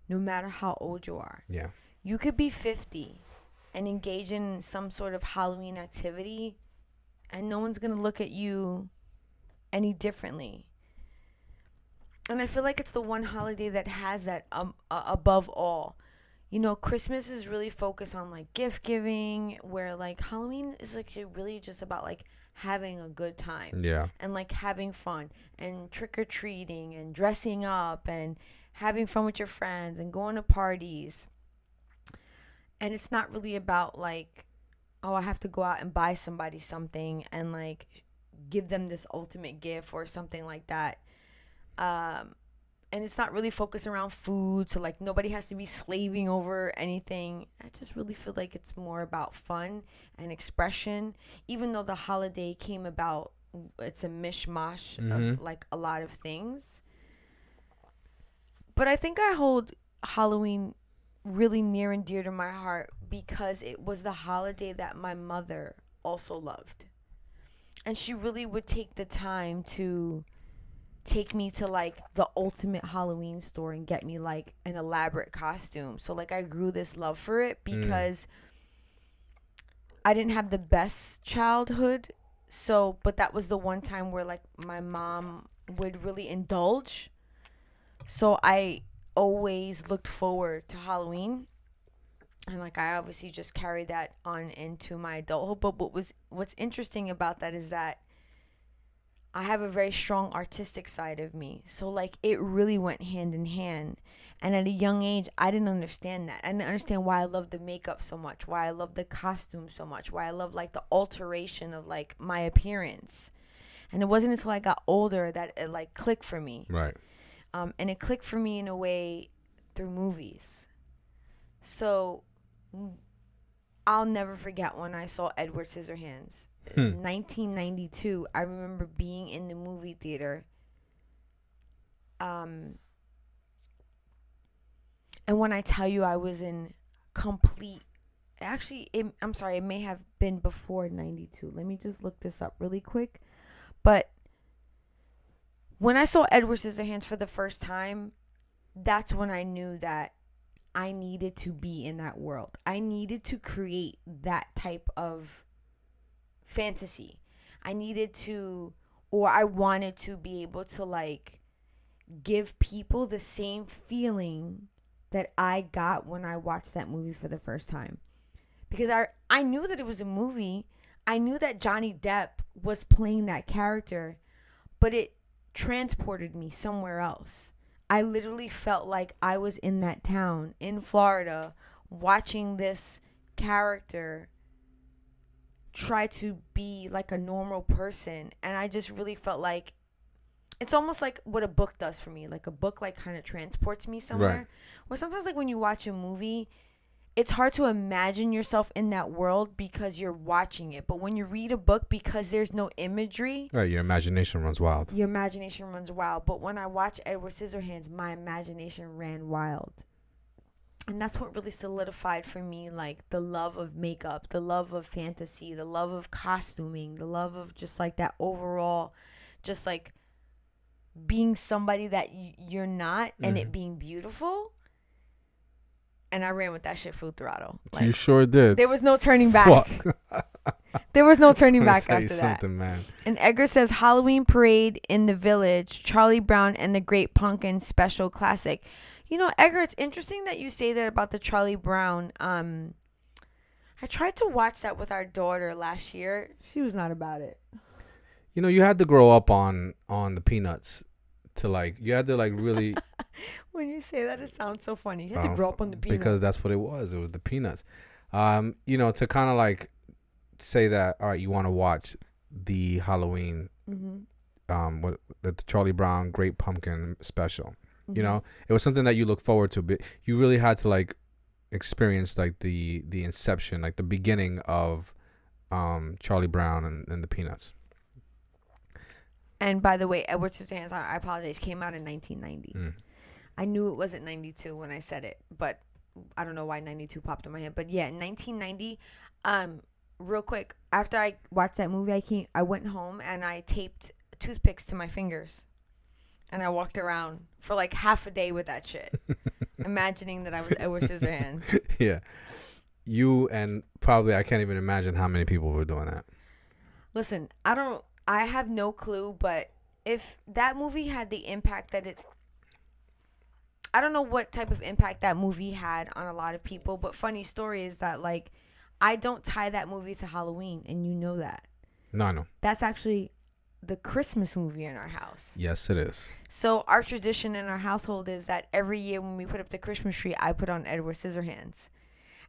no matter how old you are. Yeah. You could be 50 and engage in some sort of Halloween activity, and no one's going to look at you any differently. And I feel like it's the one holiday that has that above all. You know, Christmas is really focused on like gift giving, where like Halloween is like really just about like having a good time. Yeah. And like having fun and trick-or-treating and dressing up and having fun with your friends and going to parties. And it's not really about like, oh, I have to go out and buy somebody something and like give them this ultimate gift or something like that. and it's not really focused around food, so like nobody has to be slaving over anything. I just really feel like it's more about fun and expression, even though the holiday came about, it's a mishmash of like a lot of things. But I think I hold Halloween really near and dear to my heart because it was the holiday that my mother also loved, and she really would take the time to take me to like the ultimate Halloween store and get me like an elaborate costume. So like I grew this love for it because I didn't have the best childhood. So, but that was the one time where like my mom would really indulge. So I always looked forward to Halloween. And like I obviously just carried that on into my adulthood. But what's interesting about that is that I have a very strong artistic side of me. So like it really went hand in hand. And at a young age, I didn't understand that. I didn't understand why I loved the makeup so much, why I loved the costume so much, why I loved like the alteration of like my appearance. And it wasn't until I got older that it like clicked for me. Right. And it clicked for me in a way through movies. So I'll never forget when I saw Edward Scissorhands. 1992. I remember being in the movie theater. And when I tell you I was in complete... Actually, I'm sorry, it may have been before 92. Let me just look this up really quick. But when I saw Edward Scissorhands for the first time, that's when I knew that I needed to be in that world. I needed to create that type of fantasy. I needed to, or I wanted to be able to like give people the same feeling that I got when I watched that movie for the first time. Because I knew that it was a movie. I knew that Johnny Depp was playing that character, but it transported me somewhere else. I literally felt like I was in that town in Florida watching this character try to be like a normal person. And I just really felt like it's almost like what a book does for me. Like a book like kind of transports me somewhere. Right. Where sometimes like when you watch a movie, it's hard to imagine yourself in that world because you're watching it. But when you read a book, because there's no imagery, right, your imagination runs wild. But when I watch Edward Scissorhands, my imagination ran wild. And that's what really solidified for me, like the love of makeup, the love of fantasy, the love of costuming, the love of just like that overall, just like being somebody that you're not and it being beautiful. And I ran with that shit full throttle. Like, you sure did. There was no turning back. There was no turning back after that. Man. And Edgar says, Halloween Parade in the Village, Charlie Brown and the Great Pumpkin Special Classic. You know, Edgar, it's interesting that you say that about the Charlie Brown. I tried to watch that with our daughter last year. She was not about it. You know, you had to grow up on the Peanuts to like, you had to like really... When you say that, it sounds so funny. You had to grow up on the Peanuts. Because that's what it was. It was the Peanuts. You know, to kind of like say that, all right, you want to watch the Halloween, the Charlie Brown Great Pumpkin Special. You know, it was something that you look forward to, but you really had to like experience like the inception, like the beginning of Charlie Brown and the Peanuts. And by the way, Edward Scissorhands, I apologize, came out in 1990. I knew it wasn't 92 when I said it, but I don't know why 92 popped in my head. But yeah, in 1990, real quick, after I watched that movie, I went home and I taped toothpicks to my fingers. And I walked around for like half a day with that shit, imagining that I was Edward Scissorhands. Yeah. You and probably, I can't even imagine how many people were doing that. Listen, I have no clue, but if that movie had the impact that I don't know what type of impact that movie had on a lot of people, but funny story is that like, I don't tie that movie to Halloween, and you know that. No, I know. That's actually the Christmas movie in our house. Yes, it is. So our tradition in our household is that every year when we put up the Christmas tree, I put on Edward Scissorhands.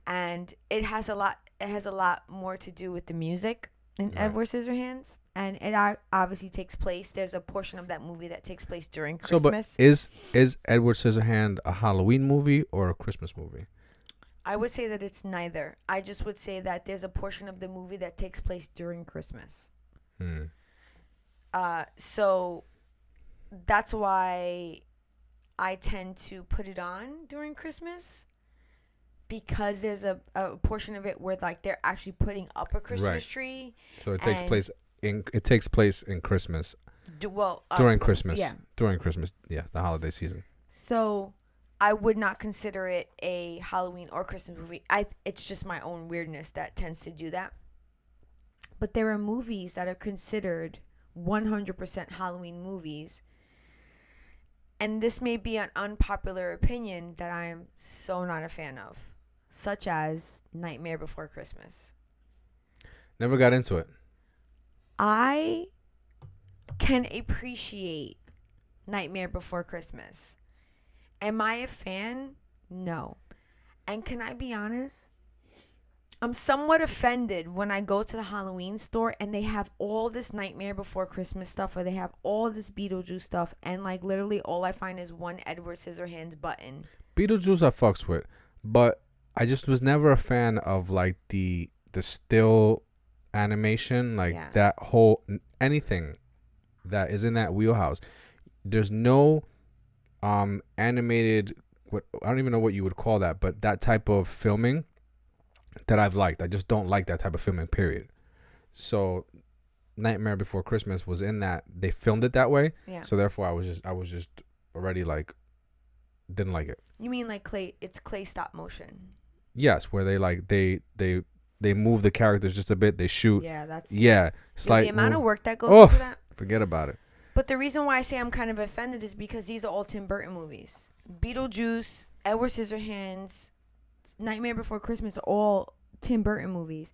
And it has a lot more to do with the music. in Edward Scissorhands, and it obviously takes place. There's a portion of that movie that takes place during Christmas. So, but is Edward Scissorhand a Halloween movie or a Christmas movie? I would say that it's neither. I just would say that there's a portion of the movie that takes place during Christmas. So that's why I tend to put it on during Christmas, because there's a portion of it where like they're actually putting up a Christmas tree. So it takes place in Christmas. During Christmas. Yeah. During Christmas. Yeah, the holiday season. So I would not consider it a Halloween or Christmas movie. It's just my own weirdness that tends to do that. But there are movies that are considered 100% Halloween movies. And this may be an unpopular opinion that I am so not a fan of, such as Nightmare Before Christmas. Never got into it. I can appreciate Nightmare Before Christmas. Am I a fan? No. And can I be honest? I'm somewhat offended when I go to the Halloween store and they have all this Nightmare Before Christmas stuff, or they have all this Beetlejuice stuff, and like literally all I find is one Edward Scissorhands button. Beetlejuice I fucks with, but I just was never a fan of like the still animation, like that whole anything that is in that wheelhouse. There's no animated, what I don't even know what you would call that, but that type of filming that I've liked. I just don't like that type of filming, period. So Nightmare Before Christmas was in that they filmed it that way. Yeah. So therefore I was just already like didn't like it. You mean like clay? It's clay stop motion. Yes, where they like they move the characters just a bit. They shoot. Yeah, that's it's like the amount of work that goes into that. Forget about it. But the reason why I say I'm kind of offended is because these are all Tim Burton movies. Beetlejuice, Edward Scissorhands, Nightmare Before Christmas are all Tim Burton movies.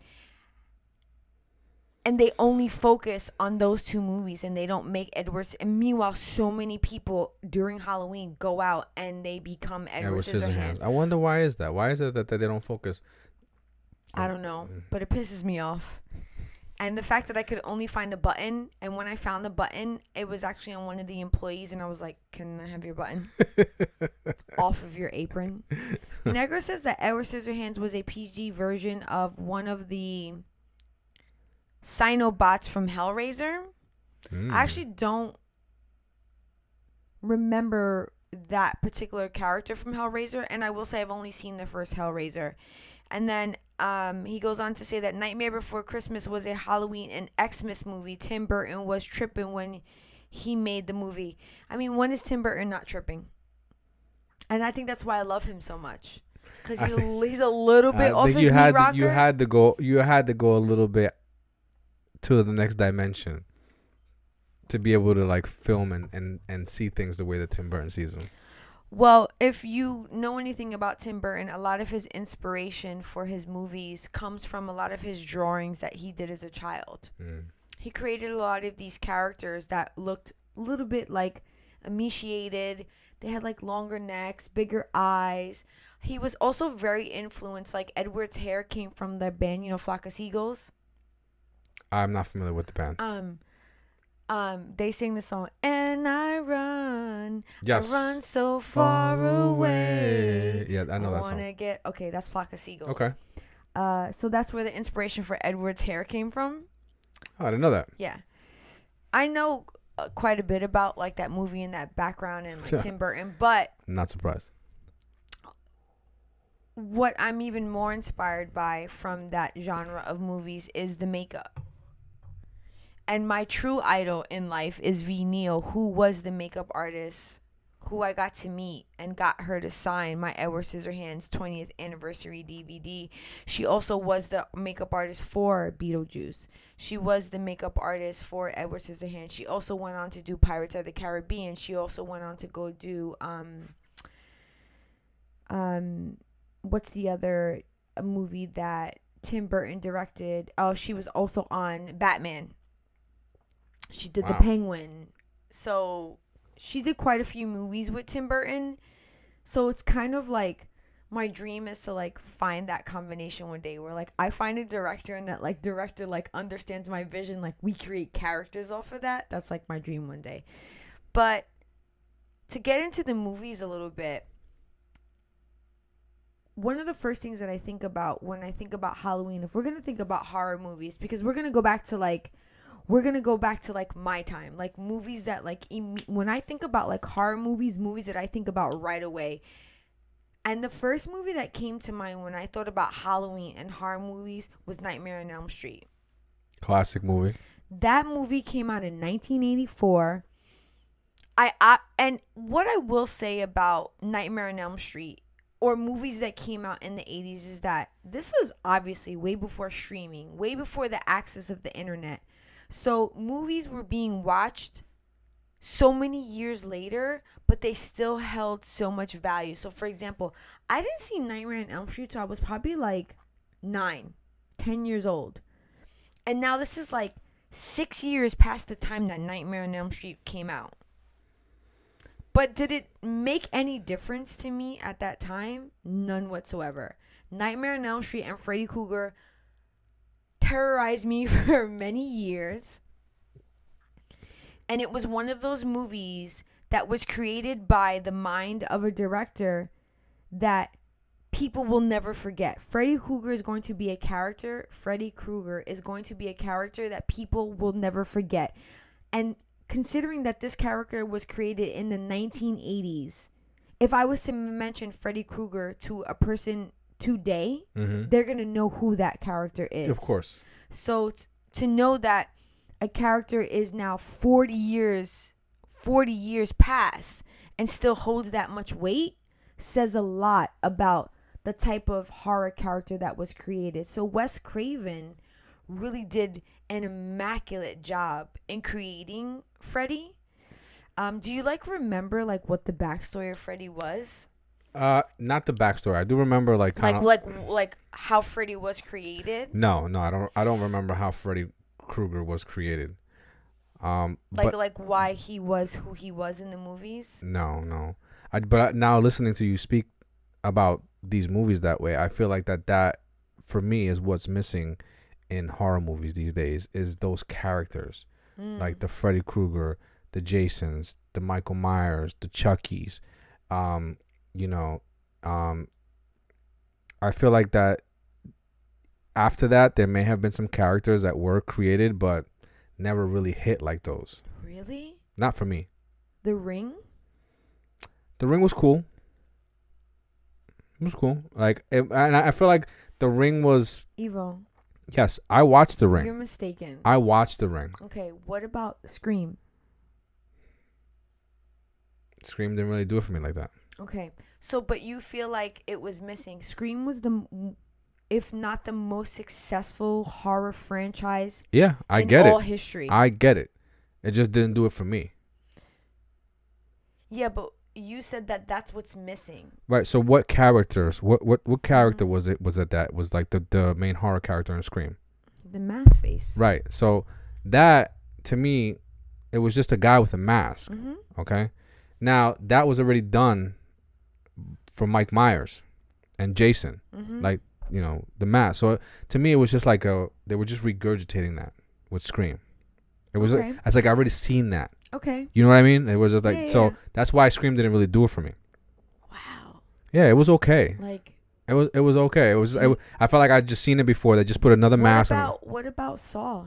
And they only focus on those two movies, and they don't make Edward's. And meanwhile, so many people during Halloween go out and they become Edward Scissorhands. I wonder why is that? Why is it that they don't focus? I don't know, but it pisses me off. And the fact that I could only find a button, and when I found the button, it was actually on one of the employees, and I was like, "Can I have your button off of your apron?" And Edgar says that Edward Scissorhands was a PG version of one of the Sinobots from Hellraiser. I actually don't remember that particular character from Hellraiser, and I will say I've only seen the first Hellraiser. And then he goes on to say that Nightmare Before Christmas was a Halloween and Xmas movie. Tim Burton was tripping when he made the movie. I mean, when is Tim Burton not tripping? And I think that's why I love him so much, because he's a little bit off his knee rocker. You had to go a little bit to the next dimension to be able to like film and see things the way that Tim Burton sees them. Well, if you know anything about Tim Burton, a lot of his inspiration for his movies comes from a lot of his drawings that he did as a child. He created a lot of these characters that looked a little bit like emaciated. They had like longer necks, bigger eyes. He was also very influenced. Like Edward's hair came from the band, Flock of Seagulls. I'm not familiar with the band. They sing the song, and I run, yes. I run so far away. Yeah, I know that song. Okay, that's Flock of Seagulls. Okay. So that's where the inspiration for Edward's hair came from. Oh, I didn't know that. Yeah. I know quite a bit about like that movie and that background and like Tim Burton, but I'm not surprised. What I'm even more inspired by from that genre of movies is the makeup. And my true idol in life is V. Neal, who was the makeup artist who I got to meet and got her to sign my Edward Scissorhands 20th anniversary DVD. She also was the makeup artist for Beetlejuice. She was the makeup artist for Edward Scissorhands. She also went on to do Pirates of the Caribbean. She also went on to go do what's the other movie that Tim Burton directed? Oh, she was also on Batman. She did The Penguin. So she did quite a few movies with Tim Burton. So it's kind of like my dream is to like find that combination one day where like I find a director and that like director like understands my vision, like we create characters off of that. That's like my dream one day. But to get into the movies a little bit, one of the first things that I think about when I think about Halloween, if we're going to think about horror movies, because we're going to go back to like my time, like movies that like when I think about like horror movies that I think about right away. And the first movie that came to mind when I thought about Halloween and horror movies was Nightmare on Elm Street. Classic movie. That movie came out in 1984. And what I will say about Nightmare on Elm Street or movies that came out in the 80s is that this was obviously way before streaming, way before the access of the internet. So movies were being watched so many years later, but they still held so much value. So for example, I didn't see Nightmare on Elm Street till I was probably like 10 years old. And now this is like 6 years past the time that Nightmare on Elm Street came out. But did it make any difference to me at that time? None whatsoever. Nightmare on Elm Street and Freddy Krueger terrorized me for many years. And it was one of those movies that was created by the mind of a director that people will never forget. Freddy Krueger is going to be a character. Freddy Krueger is going to be a character that people will never forget. And considering that this character was created in the 1980s, if I was to mention Freddy Krueger to a person today, they're going to know who that character is. Of course. So to know that a character is now 40 years past and still holds that much weight says a lot about the type of horror character that was created. So Wes Craven really did an immaculate job in creating Freddy. Do you like remember like what the backstory of Freddy was? Not the backstory. I do remember like how Freddy was created. No, I don't remember how Freddy Krueger was created. Like why he was who he was in the movies. No. But now listening to you speak about these movies that way, I feel like that for me is what's missing in horror movies these days is those characters, like the Freddy Krueger, the Jasons, the Michael Myers, the Chuckies. I feel like that after that there may have been some characters that were created but never really hit like those. Really? Not for me. The Ring? The Ring was cool. It was cool. And I feel like The Ring was... Evil. Yes, I watched The Ring. You're mistaken. I watched The Ring. Okay, what about Scream? Scream didn't really do it for me like that. Okay, so but you feel like it was missing. Scream was if not the most successful horror franchise. Yeah, I get it. In all history. I get it. It just didn't do it for me. Yeah, but you said that that's what's missing. Right. So what characters? What character was it? Was it that was like the main horror character in Scream? The mask face. Right. So that to me, it was just a guy with a mask. Okay. Now that was already done for Mike Myers and Jason. Like, the mask. So to me, it was just like they were just regurgitating that with Scream. It was it's like I already seen that. Okay. You know what I mean? It was just like yeah. That's why Scream didn't really do it for me. Wow. Yeah, it was okay. Like it was okay. I felt like I'd just seen it before. They just put another mask on. What about Saw?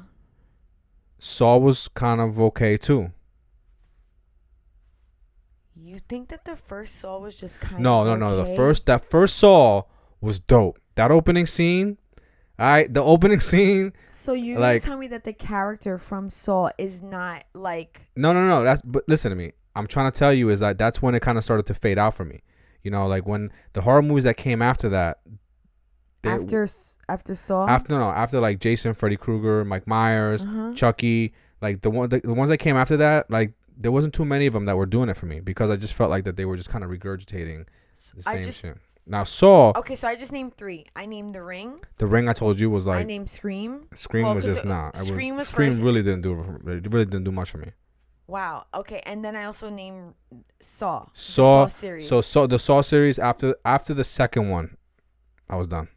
Saw was kind of okay too. You think that the first Saw was just kind of No. okay? That first Saw was dope. That opening scene. All right, the opening scene. So you're gonna tell me that the character from Saw is not like... No. But listen to me. I'm trying to tell you is that that's when it kind of started to fade out for me. Like when the horror movies that came after that. After Saw. After like Jason, Freddy Krueger, Mike Myers, Chucky, like the ones that came after that, like there wasn't too many of them that were doing it for me because I just felt like that they were just kind of regurgitating the same shit. Now Saw. Okay, so I just named 3. I named The Ring. The Ring, I told you, was like. I named Scream. Scream was just not. Scream was Scream first. really didn't do. It really didn't do much for me. Wow. Okay. And then I also named Saw. Saw The Saw series. So the Saw series after the second one, I was done.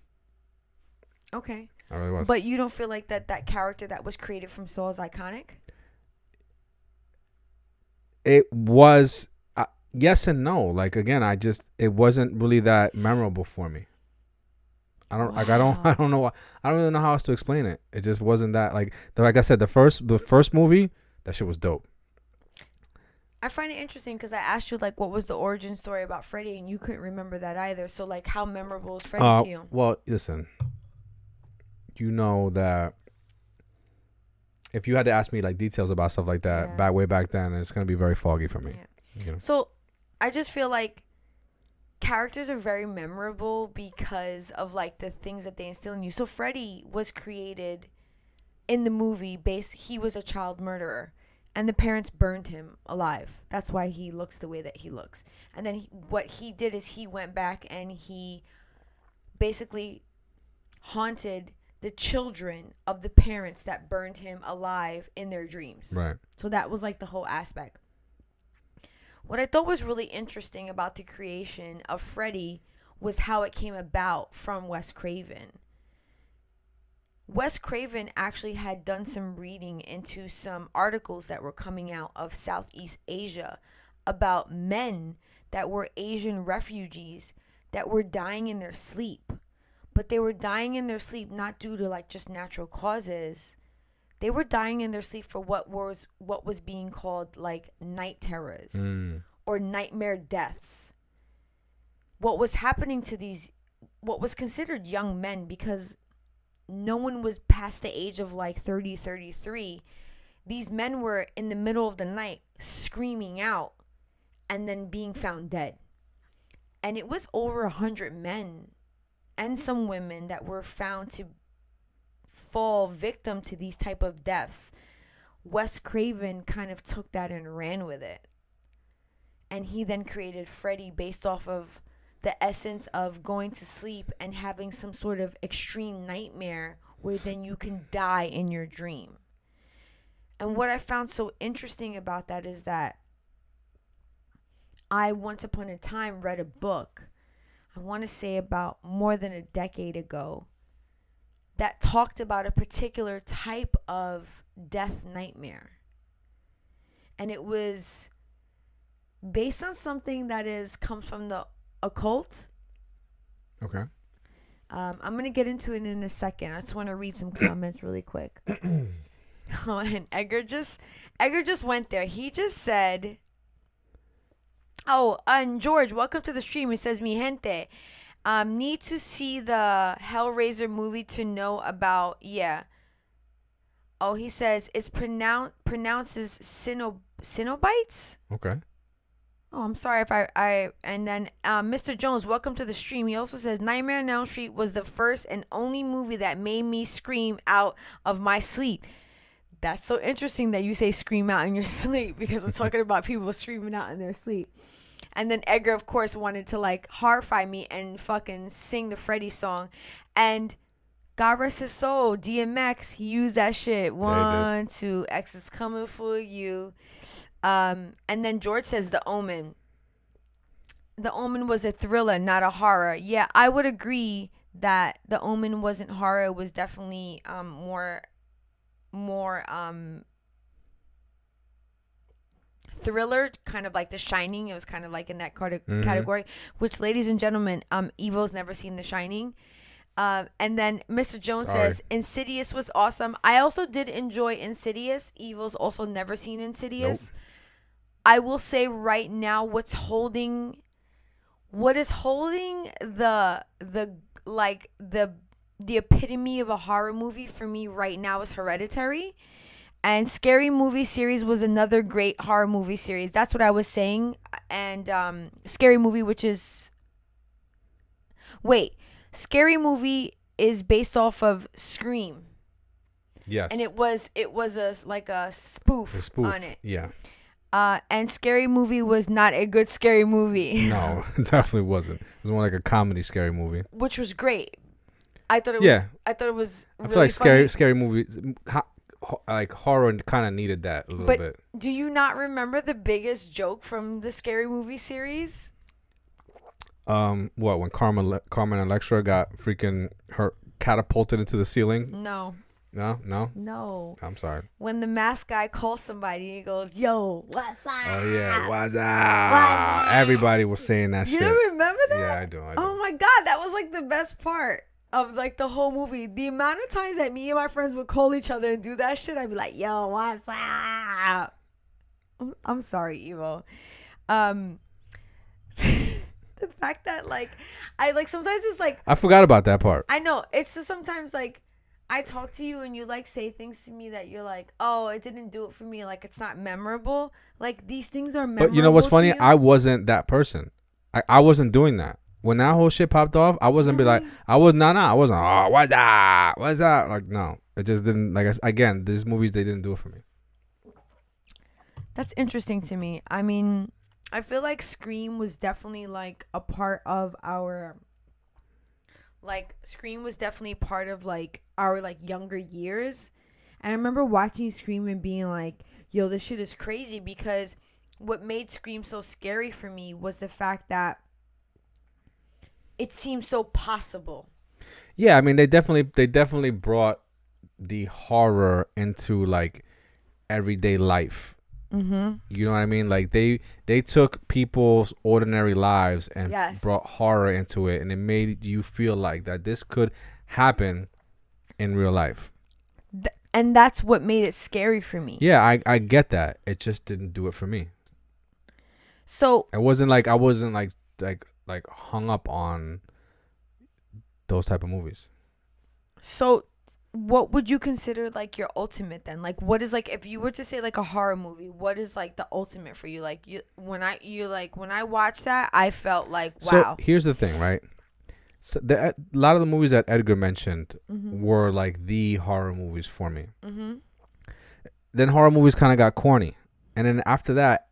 Okay. I really was. But you don't feel like that character that was created from Saw is iconic? It was yes and no. Like again, it wasn't really that memorable for me. I don't like. I don't know. I don't really know how else to explain it. It just wasn't that like I said. The first movie, that shit was dope. I find it interesting because I asked you like what was the origin story about Freddy, and you couldn't remember that either. So like, how memorable is Freddy to you? Well, listen. You know that if you had to ask me like details about stuff like that way back then, it's gonna be very foggy for me. Yeah. You know? So I just feel like characters are very memorable because of like the things that they instill in you. So Freddy was created in the movie he was a child murderer, and the parents burned him alive. That's why he looks the way that he looks. And then what he did is he went back and he basically haunted the children of the parents that burned him alive in their dreams. Right. So that was like the whole aspect. What I thought was really interesting about the creation of Freddy was how it came about from Wes Craven. Wes Craven actually had done some reading into some articles that were coming out of Southeast Asia about men that were Asian refugees that were dying in their sleep. But they were dying in their sleep not due to like just natural causes. They were dying in their sleep for what was being called like night terrors or nightmare deaths. What was happening to what was considered young men, because no one was past the age of like 30, 33. These men were in the middle of the night screaming out and then being found dead. And it was over 100 men and some women that were found to fall victim to these type of deaths. Wes Craven kind of took that and ran with it. And he then created Freddy based off of the essence of going to sleep and having some sort of extreme nightmare where then you can die in your dream. And what I found so interesting about that is that I once upon a time read a book, I want to say about more than a decade ago, that talked about a particular type of death nightmare. And it was based on something that comes from the occult. Okay. I'm going to get into it in a second. I just want to read some comments really quick. Oh, and Edgar just went there. He just said, oh, and George, welcome to the stream. He says, mi gente, need to see the Hellraiser movie to know about, yeah. Oh, he says it's pronounces Cenobites? Okay. Oh, I'm sorry if I and then Mr. Jones, welcome to the stream. He also says Nightmare on Elm Street was the first and only movie that made me scream out of my sleep. That's so interesting that you say scream out in your sleep, because we're talking about people screaming out in their sleep. And then Edgar, of course, wanted to like horrify me and fucking sing the Freddy song. And God rest his soul, DMX, he used that shit. 1, 2, X is coming for you. And then George says The Omen. The Omen was a thriller, not a horror. Yeah, I would agree that The Omen wasn't horror. It was definitely more thriller, kind of like The Shining. It was kind of like in that category, which, ladies and gentlemen, Evil's never seen The Shining. And then Mr. Jones says Insidious was awesome. I also did enjoy Insidious. Evil's also never seen Insidious. Nope. I will say right now, what is holding the epitome of a horror movie for me right now is Hereditary. And Scary Movie series was another great horror movie series. That's what I was saying. And Scary Movie, Scary Movie is based off of Scream. Yes. And it was a spoof on it. Yeah. And Scary Movie was not a good scary movie. No, it definitely wasn't. It was more like a comedy scary movie, which was great. I thought it was. I thought it was. Really I feel like funny. scary movies. like horror kind of needed that a little but bit. Do you not remember the biggest joke from the Scary Movie series? What, when Carmen and Electra got freaking her catapulted into the ceiling? No. No. I'm sorry. When the mask guy calls somebody, he goes, "Yo, what's up?" Oh yeah, what's up? Everybody was saying that shit. You don't remember that? Yeah, I do. Oh my god, that was like the best part of like the whole movie. The amount of times that me and my friends would call each other and do that shit, I'd be like, "Yo, what's up?" I'm sorry, Evo. The fact that like I like sometimes it's like I forgot about that part. I know it's just sometimes like I talk to you and you like say things to me that you're like, oh, it didn't do it for me. Like it's not memorable. Like these things are memorable. But you know what's funny? I wasn't that person. I wasn't doing that. When that whole shit popped off, I wasn't be like, I wasn't, oh, what's up? Like, no. It just didn't, like, again, these movies, they didn't do it for me. That's interesting to me. I mean, I feel like Scream was definitely like a part of our, like, Scream was definitely part of like our like younger years. And I remember watching Scream and being like, yo, this shit is crazy, because what made Scream so scary for me was the fact that it seemed so possible. Yeah, I mean, they definitely brought the horror into like everyday life. Mm-hmm. You know what I mean? Like they took people's ordinary lives and brought horror into it, and it made you feel like that this could happen in real life. And that's what made it scary for me. Yeah, I get that. It just didn't do it for me. So I wasn't like hung up on those type of movies. So what would you consider like your ultimate then? Like what is like, if you were to say like a horror movie, what is like the ultimate for you? Like when I watched that, I felt like, wow. So here's the thing, right? So a lot of the movies that Edgar mentioned were like the horror movies for me. Mm-hmm. Then horror movies kind of got corny, and then after that,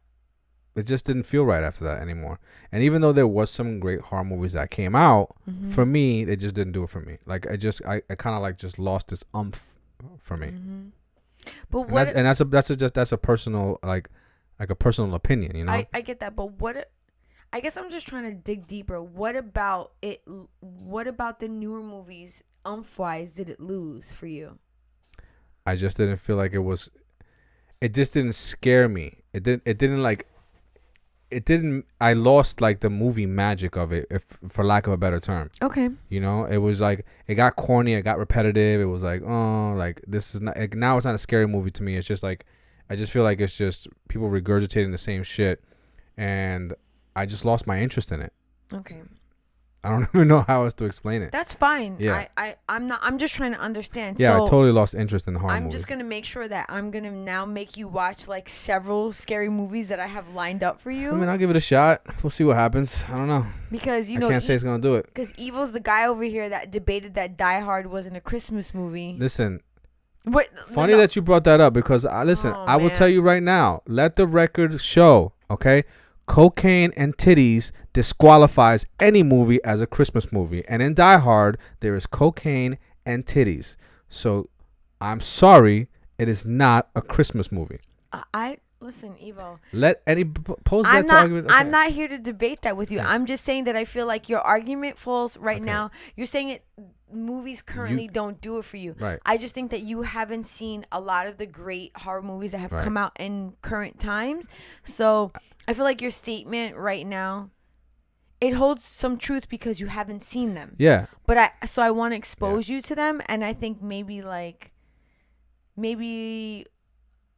it just didn't feel right after that anymore. And even though there was some great horror movies that came out, for me, they just didn't do it for me. Like I kind of like just lost this umph for me. Mm-hmm. But what? That's a personal like a personal opinion, you know. I get that, but what? I guess I'm just trying to dig deeper. What about it? What about the newer movies, umph-wise, did it lose for you? I just didn't feel like it was. It just didn't scare me. It didn't. I lost like the movie magic of it, if for lack of a better term. Okay. You know, it was like it got corny, it got repetitive. It was like, oh, like this is not like, now it's not a scary movie to me. It's just like I just feel like it's just people regurgitating the same shit, and I just lost my interest in it. Okay. I don't even know how else to explain it. That's fine. Yeah. I'm just trying to understand. Yeah, so I totally lost interest in horror movies. I'm just going to make sure that I'm going to now make you watch like several scary movies that I have lined up for you. I mean, I'll give it a shot. We'll see what happens. I don't know. Because, I can't say it's going to do it. Because Evil's the guy over here that debated that Die Hard wasn't a Christmas movie. Listen. Funny that you brought that up, because I will tell you right now. Let the record show, okay? Cocaine and titties disqualifies any movie as a Christmas movie. And in Die Hard, there is cocaine and titties. So, I'm sorry, it is not a Christmas movie. Listen, Evo. Let any pose that argument. Okay. I'm not here to debate that with you. Yeah. I'm just saying that I feel like your argument falls right now. You're saying it. Movies currently don't do it for you. Right. I just think that you haven't seen a lot of the great horror movies that have come out in current times. So I feel like your statement right now, it holds some truth because you haven't seen them. Yeah. But I want to expose you to them, and I think maybe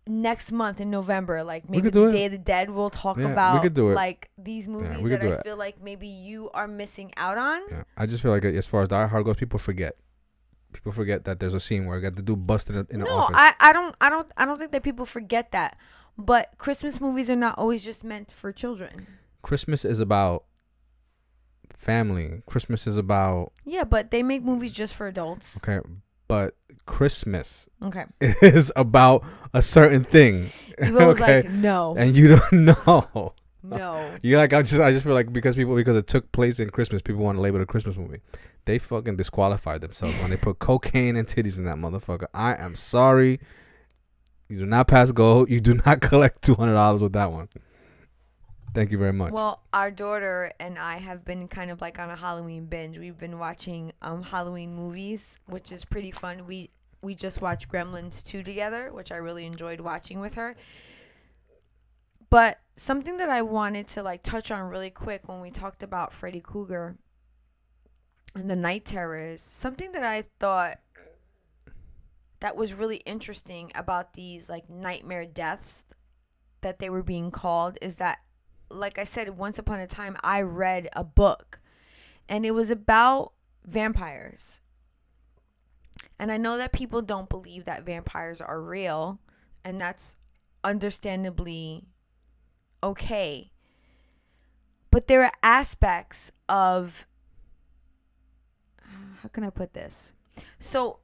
next month in November, like maybe the Day of the Dead, we'll talk about like these movies that I feel like maybe you are missing out on. Yeah. I just feel like as far as Die Hard goes, people forget that there's a scene where I got the dude busted in the office. I don't think that people forget that. But Christmas movies are not always just meant for children. Christmas is about family. Christmas is about but they make movies just for adults. Okay. But Christmas is about a certain thing. People was like, no. And you don't know. No. You're like, I just feel like because it took place in Christmas, people want to label it a Christmas movie. They fucking disqualified themselves when they put cocaine and titties in that motherfucker. I am sorry. You do not pass go. You do not collect $200 with that one. Thank you very much. Well, our daughter and I have been kind of like on a Halloween binge. We've been watching Halloween movies, which is pretty fun. We just watched Gremlins 2 together, which I really enjoyed watching with her. But something that I wanted to like touch on really quick when we talked about Freddy Krueger and the night terrors, something that I thought that was really interesting about these like nightmare deaths that they were being called is that, like I said, once upon a time, I read a book and it was about vampires. And I know that people don't believe that vampires are real, and that's understandably okay. But there are aspects of, how can I put this? So,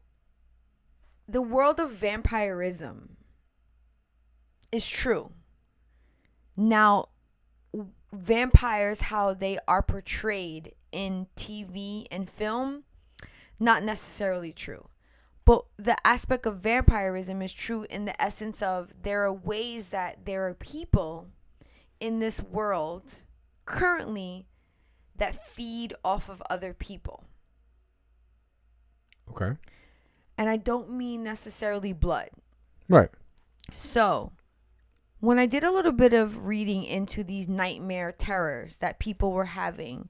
the world of vampirism is true. Now, vampires, how they are portrayed in TV and film, not necessarily true. But the aspect of vampirism is true in the essence of there are ways that there are people in this world currently that feed off of other people. Okay. And I don't mean necessarily blood. Right. So, when I did a little bit of reading into these nightmare terrors that people were having,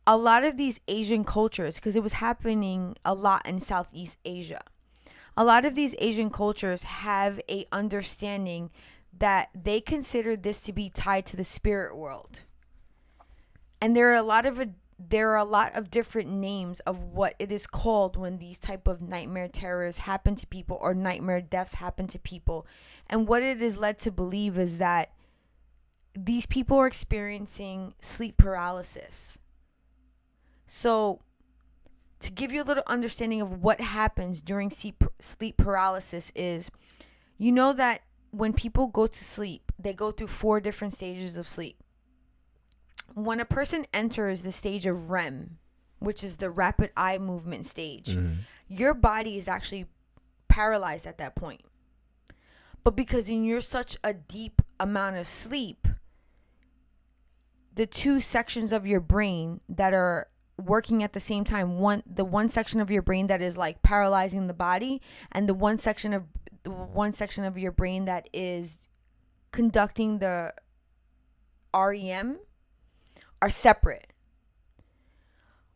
a lot of these Asian cultures, because it was happening a lot in Southeast Asia, a lot of these Asian cultures have a understanding that they consider this to be tied to the spirit world. And there are a lot of different names of what it is called when these type of nightmare terrors happen to people or nightmare deaths happen to people. And what it is led to believe is that these people are experiencing sleep paralysis. So, to give you a little understanding of what happens during sleep paralysis is, you know that when people go to sleep, they go through 4 different stages of sleep. When a person enters the stage of REM, which is the rapid eye movement stage, your body is actually paralyzed at that point. But because you're such a deep amount of sleep, the 2 sections of your brain that are working at the same time, the one section of your brain that is like paralyzing the body, and the one section of your brain that is conducting the REM are separate.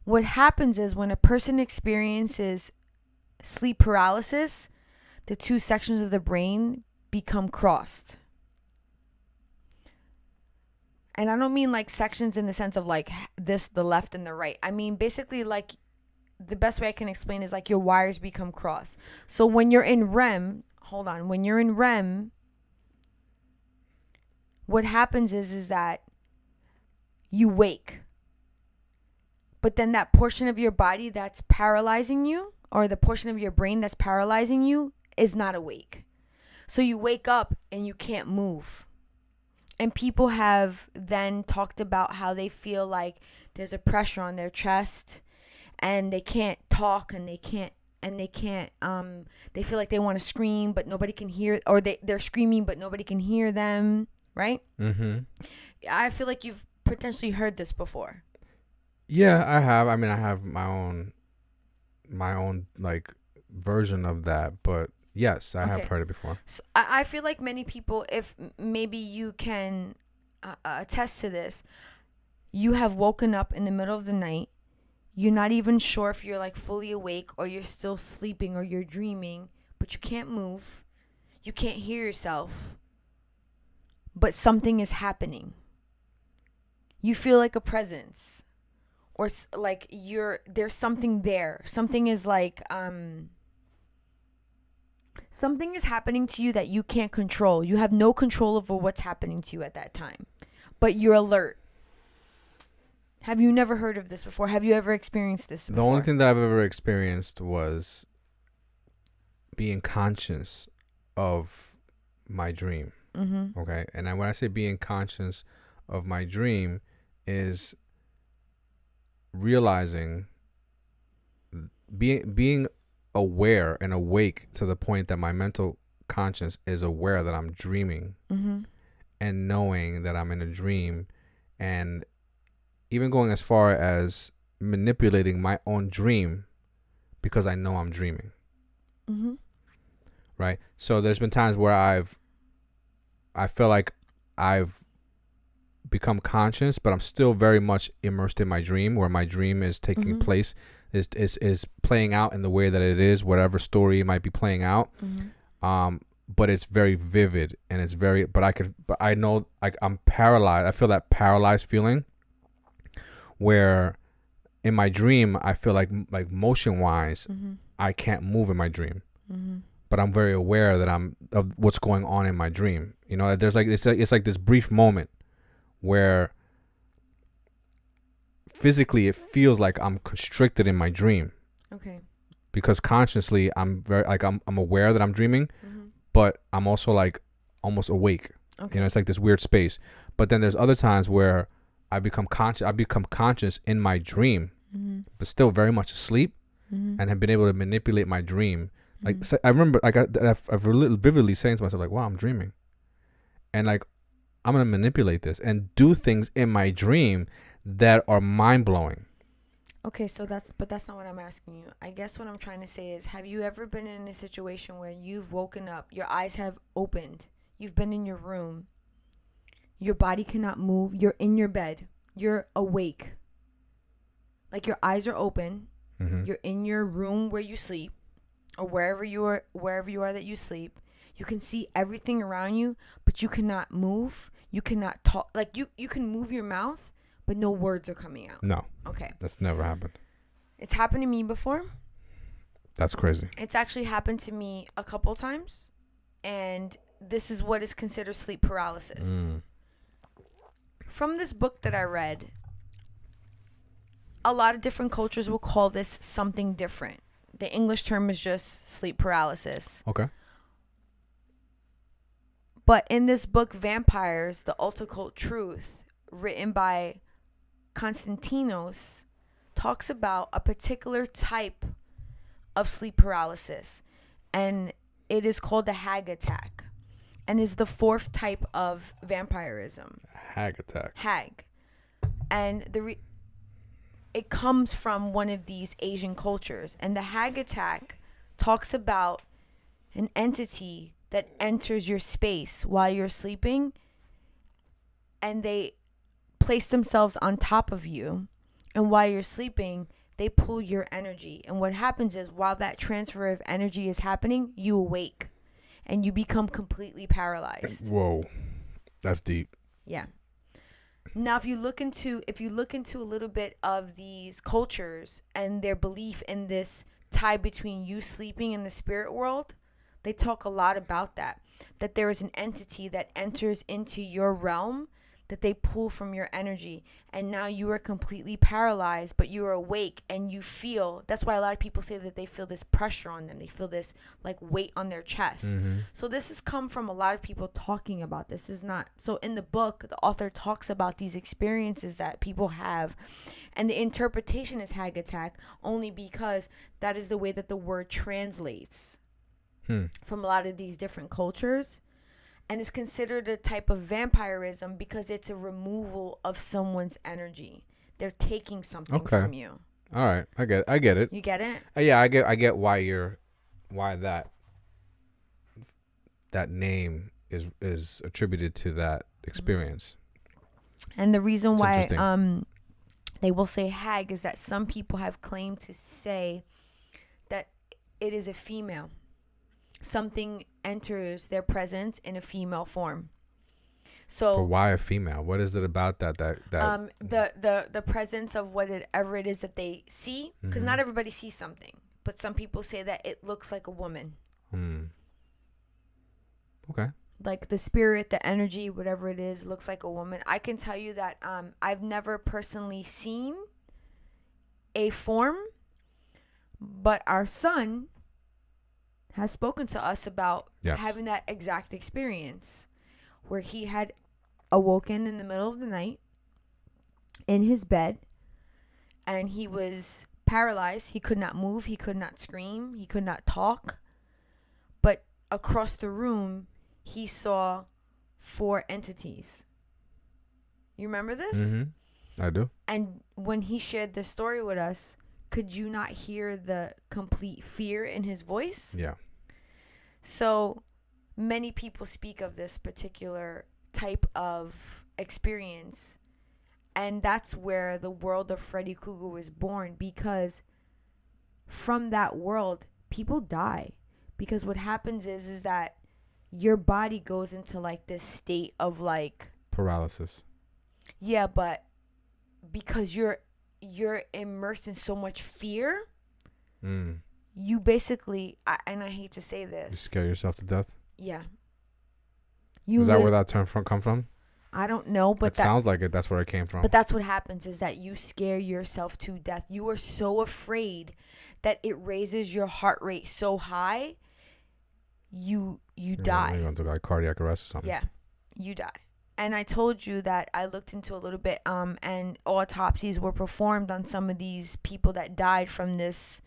What happens is when a person experiences sleep paralysis, the 2 sections of the brain become crossed. And I don't mean like sections in the sense of like this, the left and the right. I mean basically like the best way I can explain is like your wires become crossed. So when you're in REM, when you're in REM, what happens is that you wake. But then that portion of your body that's paralyzing you, or the portion of your brain that's paralyzing you, is not awake. So you wake up and you can't move. And people have then talked about how they feel like there's a pressure on their chest and they can't talk and they feel like they want to scream but nobody can hear, or they're screaming but nobody can hear them, right? Mm-hmm. I feel like you've potentially heard this before. Yeah, I have. I mean, I have my own like version of that, but yes, I have heard it before. So I feel like many people, if maybe you can attest to this, you have woken up in the middle of the night. You're not even sure if you're like fully awake or you're still sleeping or you're dreaming, but you can't move. You can't hear yourself. But something is happening. You feel like a presence, or like there's something there. Something is like something is happening to you that you can't control. You have no control over what's happening to you at that time, but you're alert. Have you never heard of this before? Have you ever experienced this before? The only thing that I've ever experienced was being conscious of my dream. Mm-hmm. Okay. And when I say being conscious of my dream is realizing, being aware and awake to the point that my mental conscious is aware that I'm dreaming, and knowing that I'm in a dream, and even going as far as manipulating my own dream because I know I'm dreaming. Right? So there's been times where I feel like I've become conscious, but I'm still very much immersed in my dream, where my dream is taking place, is playing out in the way that it is, whatever story it might be playing out. But it's very vivid, and it's very, but I know, like, I'm paralyzed. I feel that paralyzed feeling where in my dream, I feel like motion wise, I can't move in my dream, but I'm very aware that of what's going on in my dream. You know, there's like, it's like this brief moment where physically it feels like I'm constricted in my dream. Okay. Because consciously I'm very, like, I'm aware that I'm dreaming, but I'm also like almost awake. Okay. You know, it's like this weird space. But then there's other times where I become conscious in my dream, but still very much asleep, and have been able to manipulate my dream. Like, so I remember, like, I've vividly saying to myself, like, wow, I'm dreaming, and like, I'm gonna manipulate this and do things in my dream that are mind blowing. Okay, so that's not what I'm asking you. I guess what I'm trying to say is, have you ever been in a situation where you've woken up, your eyes have opened, you've been in your room, your body cannot move, you're in your bed, you're awake, like your eyes are open, you're in your room where you sleep, or wherever you are that you sleep, you can see everything around you, but you cannot move, you cannot talk, like you can move your mouth, but no words are coming out. No. Okay. That's never happened. It's happened to me before. That's crazy. It's actually happened to me a couple times, and this is what is considered sleep paralysis. From this book that I read, a lot of different cultures will call this something different. The English term is just sleep paralysis. Okay. But in this book, Vampires, The Occult Truth, written by Konstantinos, talks about a particular type of sleep paralysis, and it is called the hag attack, and is the fourth type of vampirism. Hag attack. Hag. And it comes from one of these Asian cultures, and the hag attack talks about an entity that enters your space while you're sleeping, and they place themselves on top of you, and while you're sleeping they pull your energy, and what happens is, while that transfer of energy is happening, you awake and you become completely paralyzed. Whoa, that's deep. Yeah. Now if you look into a little bit of these cultures and their belief in this tie between you sleeping and the spirit world, they talk a lot about that there is an entity that enters into your realm, that they pull from your energy, and now you are completely paralyzed, but you are awake, and you feel, that's why a lot of people say that they feel this pressure on them, they feel this like weight on their chest. So this has come from a lot of people talking about this. Is not, so in the book the author talks about these experiences that people have, and the interpretation is hag attack only because that is the way that the word translates from a lot of these different cultures. And it's considered a type of vampirism because it's a removal of someone's energy. They're taking something from you. All right, I get it. You get it? Yeah, I get why that name is attributed to that experience. And the reason why they will say hag is that some people have claimed to say that it is a female. Something enters their presence in a female form. So, but why a female? What is it about that the presence of whatever it is that they see? Because not everybody sees something, but some people say that it looks like a woman. Okay. Like the spirit, the energy, whatever it is, looks like a woman. I can tell you that I've never personally seen a form, but our son has spoken to us about having that exact experience where he had awoken in the middle of the night in his bed, and he was paralyzed. He could not move, he could not scream, he could not talk, but across the room, he saw 4 entities. You remember this? Mm-hmm. I do. And when he shared this story with us, could you not hear the complete fear in his voice? Yeah. So many people speak of this particular type of experience. And that's where the world of Freddy Krueger was born, because from that world, people die. Because what happens is that your body goes into like this state of like paralysis. Yeah, but because you're immersed in so much fear, you basically, and I hate to say this, you scare yourself to death. Yeah. Is that where that term come from? I don't know, but it sounds like it. That's where it came from. But that's what happens, is that you scare yourself to death. You are so afraid that it raises your heart rate so high, you die. You're going to like cardiac arrest or something. Yeah, you die. And I told you that I looked into a little bit, and autopsies were performed on some of these people that died from this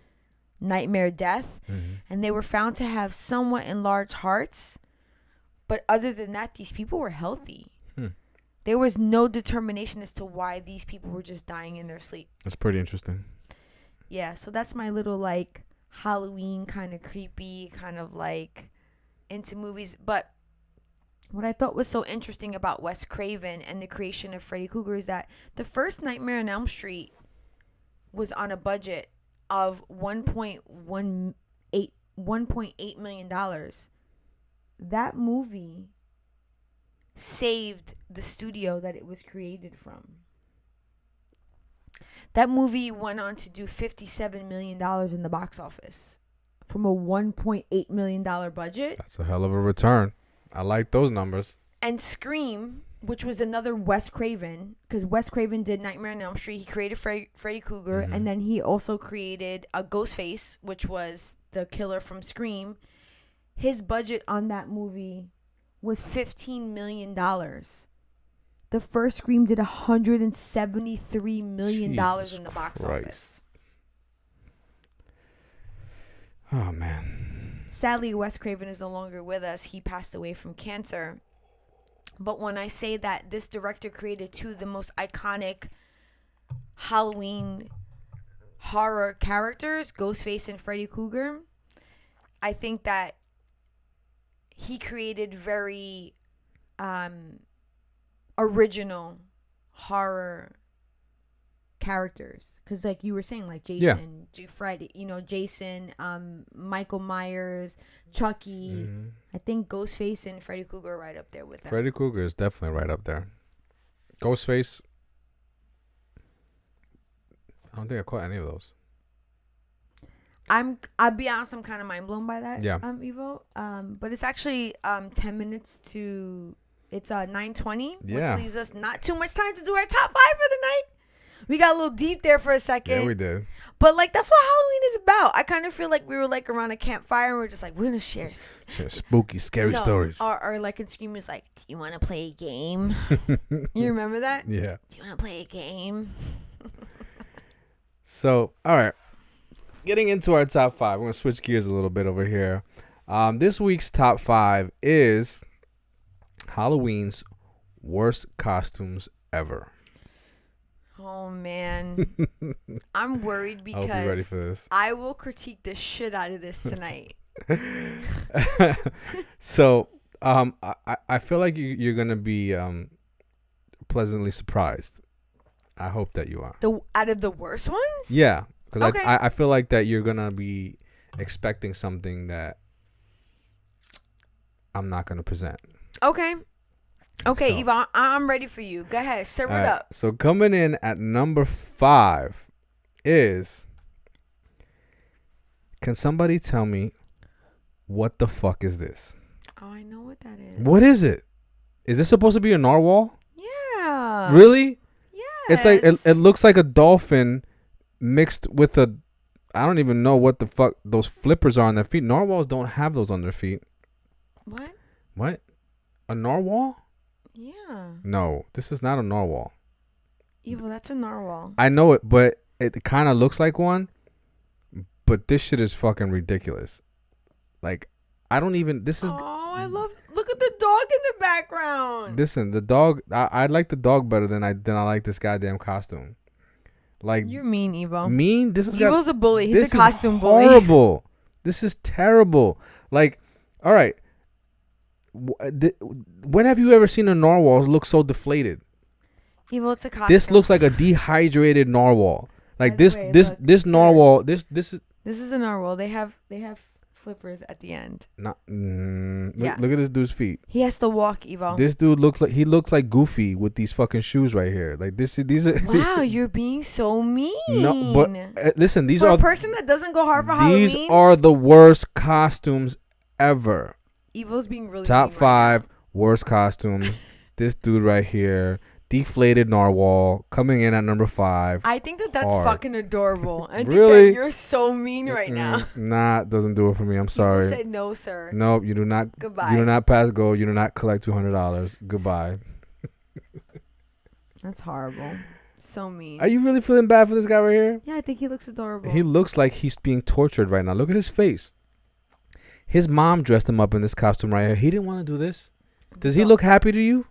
nightmare death, and they were found to have somewhat enlarged hearts. But other than that, these people were healthy. There was no determination as to why these people were just dying in their sleep. That's pretty interesting. Yeah, so that's my little like Halloween kind of creepy, kind of like into movies. But what I thought was so interesting about Wes Craven and the creation of Freddy Krueger is that the first Nightmare on Elm Street was on a budget of $1.8 million. That movie saved the studio that it was created from. That movie went on to do $57 million in the box office from a $1.8 million budget. That's a hell of a return. I like those numbers. And Scream, which was another Wes Craven, because Wes Craven did Nightmare on Elm Street. He created Freddy Krueger, and then he also created a Ghostface, which was the killer from Scream. His budget on that movie was $15 million. The first Scream did $173 million in the box office. Oh, man. Sadly, Wes Craven is no longer with us. He passed away from cancer. But when I say that this director created 2 of the most iconic Halloween horror characters, Ghostface and Freddy Krueger, I think that he created very original horror characters. Because like you were saying, like Jason, Jason, Michael Myers, Chucky. I think Ghostface and Freddy Krueger are right up there with them. Freddy Krueger is definitely right up there. Ghostface, I don't think I caught any of those. I'll be honest, I'm kind of mind blown by that. Yeah. Evo. But it's actually 10 minutes to, it's 9:20, which leaves us not too much time to do our top 5 for the night. We got a little deep there for a second. Yeah, we did. But like that's what Halloween is about. I kind of feel like we were like around a campfire and we're just like, we're gonna share spooky, scary stories. Or like in Scream is like, do you want to play a game? You remember that? Yeah. Do you want to play a game? So, all right. Getting into our top 5, we're going to switch gears a little bit over here. This week's top 5 is Halloween's worst costumes ever. Oh, man. I'm worried because I hope you're ready for this. I will critique the shit out of this tonight. So, I feel like you're going to be pleasantly surprised. I hope that you are. Out of the worst ones? Yeah. Because okay. I feel like that you're going to be expecting something that I'm not going to present. Okay. Okay, so, Eva, I'm ready for you. Go ahead. Serve it up. So coming in at number 5 is, can somebody tell me what the fuck is this? Oh, I know what that is. What is it? Is this supposed to be a narwhal? Yeah. Really? Yes. It's like, it looks like a dolphin mixed with I don't even know what the fuck those flippers are on their feet. Narwhals don't have those on their feet. What? A narwhal? Yeah. No, this is not a narwhal. Evil, that's a narwhal. I know it, but it kind of looks like one. But this shit is fucking ridiculous. Like, I don't even. This is. Oh, I love. Look at the dog in the background. Listen, the dog. I like the dog better than I like this goddamn costume. Like, you're mean, Evo. Mean. This is. Evo's a bully. He's this a costume is bully. Horrible. This is terrible. Like, all right. When have you ever seen a narwhal look so deflated? Evo, it's a costume. This looks like a dehydrated narwhal. Like By the way, look, this narwhal. This is. This is a narwhal. They have flippers at the end. Not. Yeah. Look at this dude's feet. He has to walk, Evo. This dude looks like Goofy with these fucking shoes right here. Like these are. Wow, you're being so mean. No, but listen, these for are a person that doesn't go hard for Halloween. These are the worst costumes ever. Evo's being really top mean 5 worst costumes. This dude right here, deflated narwhal, coming in at number 5. I think that's hard. fucking adorable. I Really? think that you're so mean right now. Nah, doesn't do it for me. I'm sorry. You said no, sir. Nope, you do not. Goodbye. You do not pass go. You do not collect $200. Goodbye. That's horrible. So mean. Are you really feeling bad for this guy right here? Yeah, I think he looks adorable. He looks like he's being tortured right now. Look at his face. His mom dressed him up in this costume right here. He didn't want to do this. Does he look happy to you?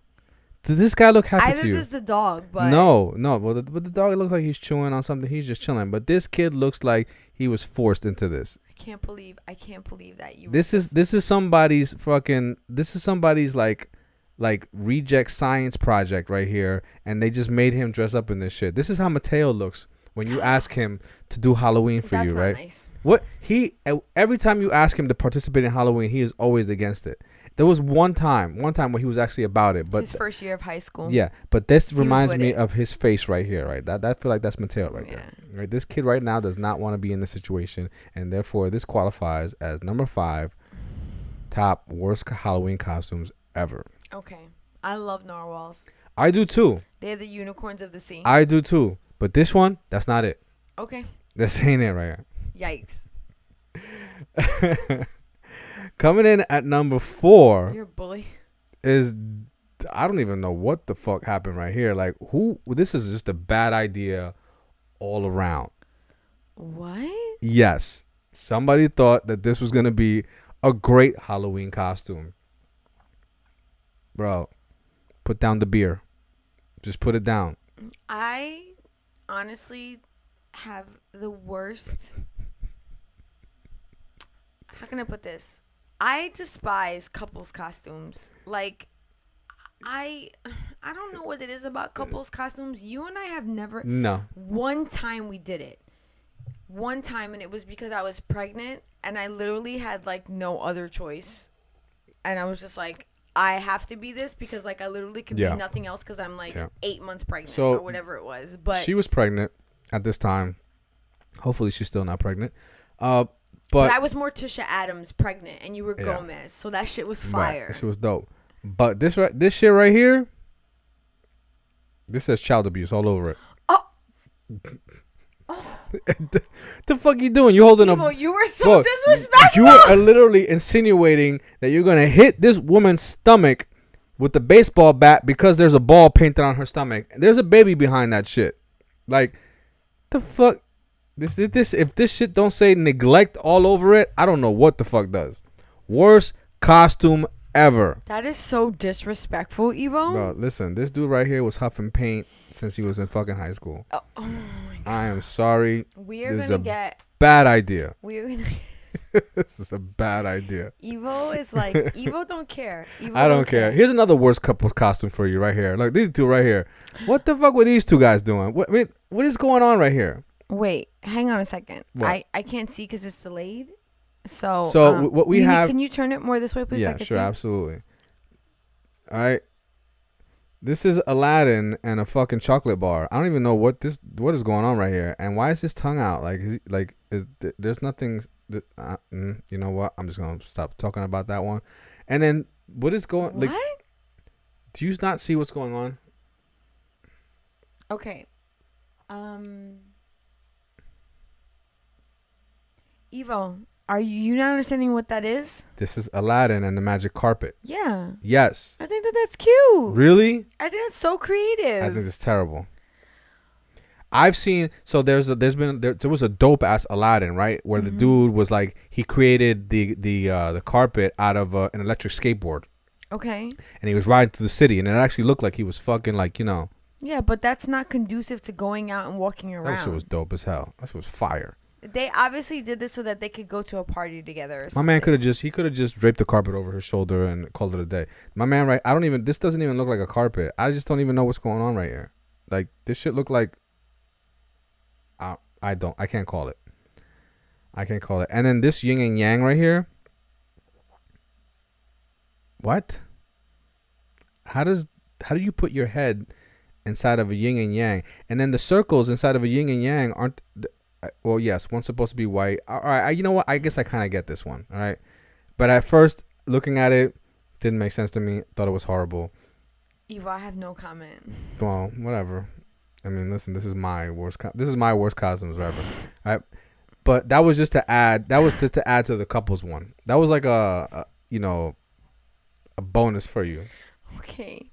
Does this guy look happy to you? Either does the dog, but No. Well, but the dog looks like he's chewing on something. He's just chilling. But this kid looks like he was forced into this. I can't believe that you. This is somebody's like reject science project right here, and they just made him dress up in this shit. This is how Mateo looks when you ask him to do Halloween for you, right? Nice. What every time you ask him to participate in Halloween, he is always against it. There was one time where he was actually about it, but his first year of high school. Yeah, but this reminds me of his face right here, right? That I feel like that's Mateo right there. Right, this kid right now does not want to be in this situation, and therefore this qualifies as number 5 top worst Halloween costumes ever. Okay, I love narwhals. I do too. They're the unicorns of the sea. I do too, but this one, that's not it. Okay. This ain't it right here. Yikes. Coming in at number 4. You're a bully. Is I don't even know what the fuck happened right here. Like this is just a bad idea all around. What? Yes. Somebody thought that this was going to be a great Halloween costume. Bro, put down the beer. Just put it down. I honestly have the worst. How can I put this? I despise couples costumes. Like, I don't know what it is about couples costumes. You and I have never. No. One time we did it. One time, and it was because I was pregnant, and I literally had like no other choice, and I was just like, I have to be this because like I literally could be nothing else because I'm like 8 months pregnant or whatever it was. But she was pregnant at this time. Hopefully, she's still not pregnant. But I was Morticia Adams pregnant, and you were Gomez, so that shit was fire. Right. That shit was dope. But this shit right here, this says child abuse all over it. Oh. The fuck you doing? You holding Evo, you were so disrespectful. You are literally insinuating that you're gonna hit this woman's stomach with the baseball bat because there's a ball painted on her stomach. There's a baby behind that shit. Like, the fuck. This if this shit don't say neglect all over it, I don't know what the fuck does. Worst costume ever. That is so disrespectful, Evo. Bro, listen, this dude right here was huffing paint since he was in fucking high school. Oh my God. I am sorry. We're gonna get bad idea. We're gonna. This is a bad idea. Evo is like Evo don't care. Evo I don't care. Here's another worst couple's costume for you right here. Look, these two right here. What the fuck were these two guys doing? What is going on right here? Wait, hang on a second. What? I can't see because it's delayed. So what we have. Can you turn it more this way, please? Yeah, sure, absolutely. All right. This is Aladdin and a fucking chocolate bar. I don't even know what is going on right here, and why is his tongue out? There's nothing. You know what? I'm just gonna stop talking about that one. And then what is going? What? Do you not see what's going on? Okay. Evo, are you not understanding what that is? This is Aladdin and the magic carpet. Yeah. Yes. I think that's cute. Really? I think that's so creative. I think it's terrible. I've seen. So there was a dope ass Aladdin, right, where the dude was like he created the carpet out of an electric skateboard. Okay. And he was riding through the city, and it actually looked like he was fucking like, you know. Yeah, but that's not conducive to going out and walking around. That shit was dope as hell. That shit was fire. They obviously did this so that they could go to a party together or something. My man could have just draped the carpet over his shoulder and called it a day. My man, right? This doesn't even look like a carpet. I just don't even know what's going on right here. Like, this shit look like, I can't call it. I can't call it. And then this yin and yang right here. What? How do you put your head inside of a yin and yang? And then the circles inside of a yin and yang aren't. Well, yes, one's supposed to be white. All right, you know what? I guess I kind of get this one. All right, but at first, looking at it, didn't make sense to me. Thought it was horrible. Eva, I have no comment. Well, whatever. I mean, listen, this is my worst costumes ever. All right, but that was just to add. That was just to add to the couples one. That was like a bonus for you. Okay.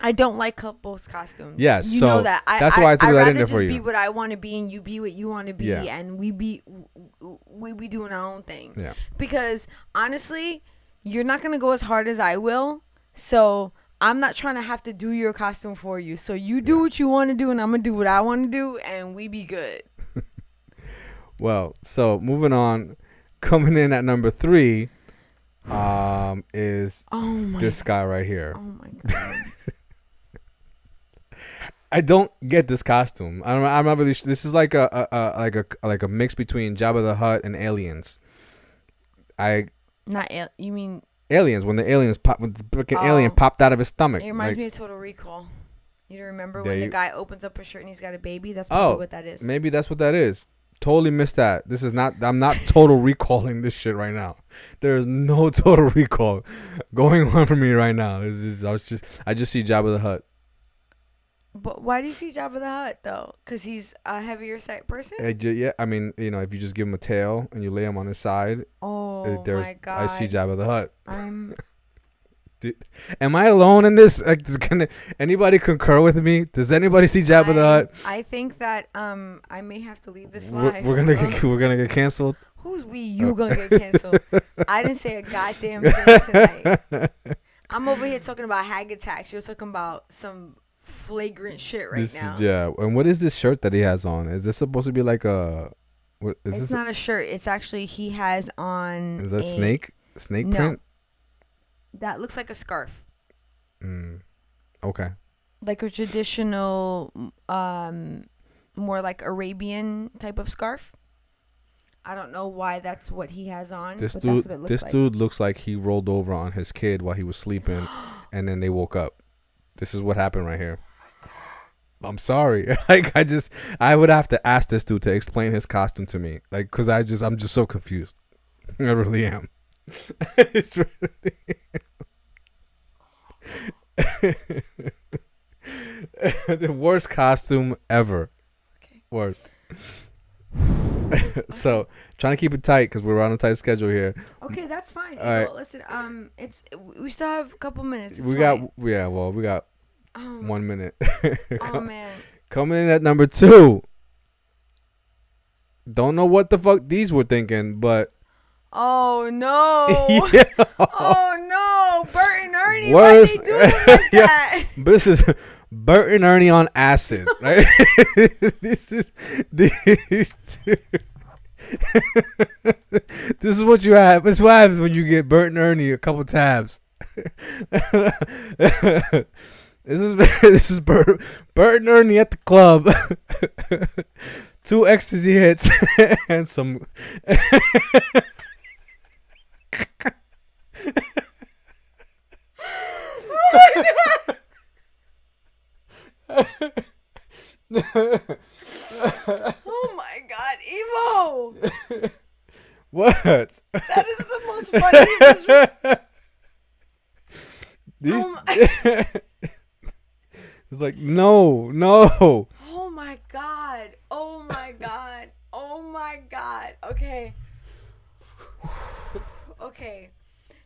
I don't like couples costumes. Yes, you so know that. That's why I threw that in there for you. I'd rather just be what I want to be and you be what you want to be, and we be doing our own thing. Yeah. Because honestly, you're not gonna go as hard as I will, so I'm not trying to have to do your costume for you. So you do what you want to do, and I'm gonna do what I want to do, and we be good. Well, so moving on, coming in at number 3, is this guy right here. Oh my god. I don't get this costume. I'm not really. This is like a mix between Jabba the Hutt and Aliens. You mean Aliens? When the aliens when the freaking alien popped out of his stomach. It reminds me of Total Recall. You don't remember when the guy opens up his shirt and he's got a baby? That's probably what that is. Maybe that's what that is. Totally missed that. This is not. I'm not total recalling this shit right now. There is no total recall going on for me right now. I just see Jabba the Hutt. But why do you see Jabba the Hutt though? Because he's a heavier set person. Yeah, I mean, if you just give him a tail and you lay him on his side. Oh my god! I see Jabba the Hutt. Am I alone in this? Like, anybody concur with me? Does anybody see Jabba the Hutt? I think that I may have to leave this live. We're gonna get canceled. Who's we? You gonna get canceled? I didn't say a goddamn thing tonight. I'm over here talking about hag attacks. You're talking about some flagrant shit now. And what is this shirt that he has on? Is this supposed to be like a? It's not a shirt. It's actually he has on. Is that snake print? That looks like a scarf. Okay. Like a traditional, more like Arabian type of scarf. I don't know why that's what he has on. This dude looks like he rolled over on his kid while he was sleeping, and then they woke up. This is what happened right here. I'm sorry. Like I would have to ask this dude to explain his costume to me. Like, cause I'm just so confused. I really am. It's really the worst costume ever. Okay. Worst. So trying to keep it tight because we're on a tight schedule here. Okay, that's fine. All right. Listen, we still have a couple minutes. We got 1 minute. Oh man. Coming in at number 2. Don't know what the fuck these were thinking, but. Oh no! Yeah. Oh no! Bert and Ernie, worst. why they doing like that? This is Bert and Ernie on acid, right? This is these two. This is what you have. This is what happens when you get Bert and Ernie a couple tabs. This is Bert and Ernie at the club. 2 ecstasy hits and some. Oh my god, Evo! What? That is the most funniest. It's like no. Oh my god! Oh my god! Oh my god! Okay. Okay.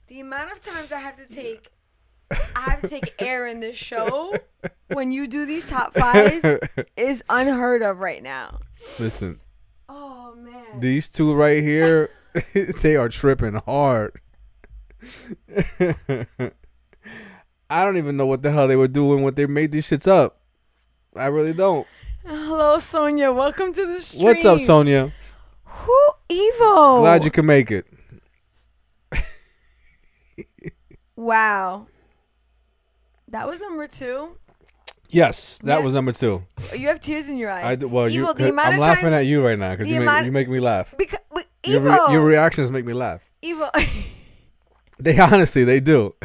The amount of times I have to take I have to take air in this show. When you do these top fives, is unheard of right now. Listen. Oh man. These two right here, they are tripping hard. I don't even know what the hell they were doing when they made these shits up. I really don't. Hello, Sonia. Welcome to the stream. What's up, Sonia? Who, Evo? Glad you can make it. Wow. That was number 2. Yes, that was number 2. You have tears in your eyes. Well, Evo, I'm laughing at you right now because you make me laugh. Because Evo, your reactions make me laugh. Evo. They do.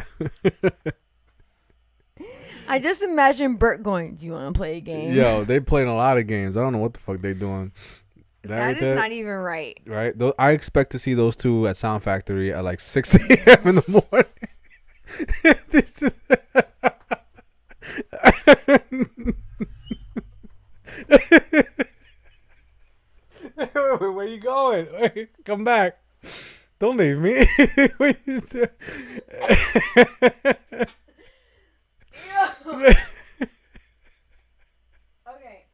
I just imagine Bert going, "Do you want to play a game?" Yo, they playing a lot of games. I don't know what the fuck they doing. That is not even right. Right? I expect to see those two at Sound Factory at like 6 a.m. in the morning. Where you going? Wait, come back. Don't leave me. What you doing? Okay.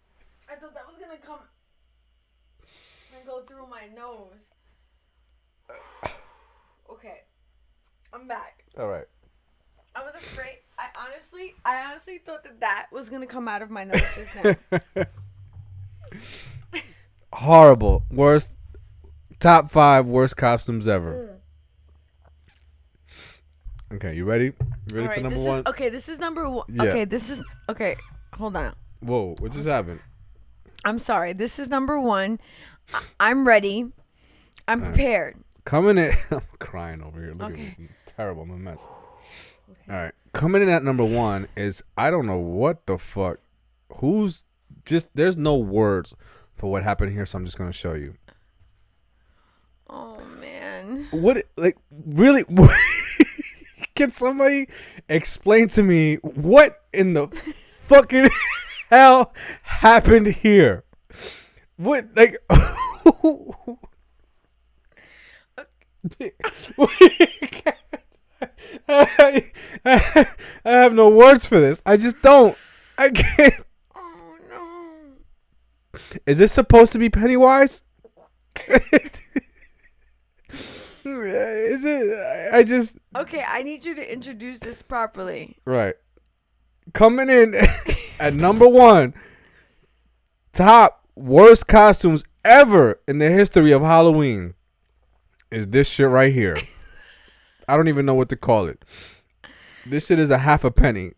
I thought that was going to come and go through my nose. Okay. I'm back. All right. I was afraid. I honestly thought that was going to come out of my nose just now. Horrible. Top 5 worst costumes ever. Okay, you ready? You ready for number 1? This is number 1. Yeah. Okay, hold on. Whoa, what just happened? I'm sorry. This is number 1. I'm ready. I'm prepared. Coming in. I'm crying over here. Look at me. Terrible. I'm a mess. Okay. All right. Coming in at number 1 is, I don't know what the fuck. There's no words for what happened here, so I'm just going to show you. Oh, man. What, like, really? Can somebody explain to me what in the fucking hell happened here? What, like, I have no words for this. I just don't. I can't. Oh, no. Is this supposed to be Pennywise? Is it? I just. Okay, I need you to introduce this properly. Right. Coming in at number 1, top worst costumes ever in the history of Halloween is this shit right here. I don't even know what to call it. This shit is a half a penny.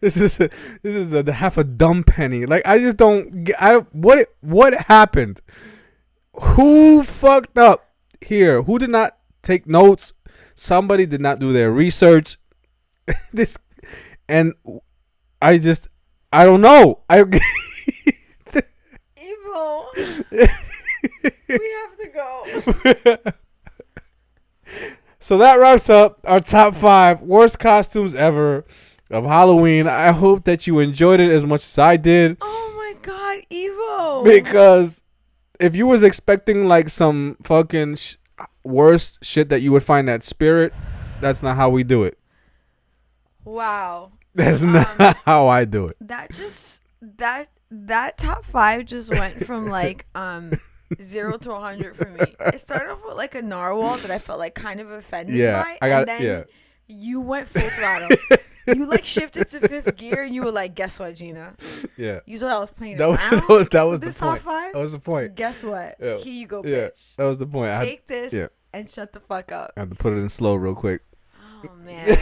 This is a half a dumb penny. Like, I just don't get. What happened? Who fucked up here? Who did not take notes? Somebody did not do their research. I don't know. Evil. We have to go. So that wraps up our top 5 worst costumes ever of Halloween. I hope that you enjoyed it as much as I did. Oh my God, Evo. Because if you was expecting like some fucking worst shit that you would find at Spirit, that's not how we do it. Wow. That's not how I do it. That top 5 just went from like 0 to 100 for me. It started off with like a narwhal that I felt like kind of offended by. And then you went full throttle. You like shifted to 5th gear and you were like, guess what, Gina? Yeah. You thought I was playing around? That was the point. Top 5? That was the point. Guess what? Yeah. Here you go, Yeah. bitch. That was the point. Take this and shut the fuck up. I had to put it in slow real quick. Oh, man.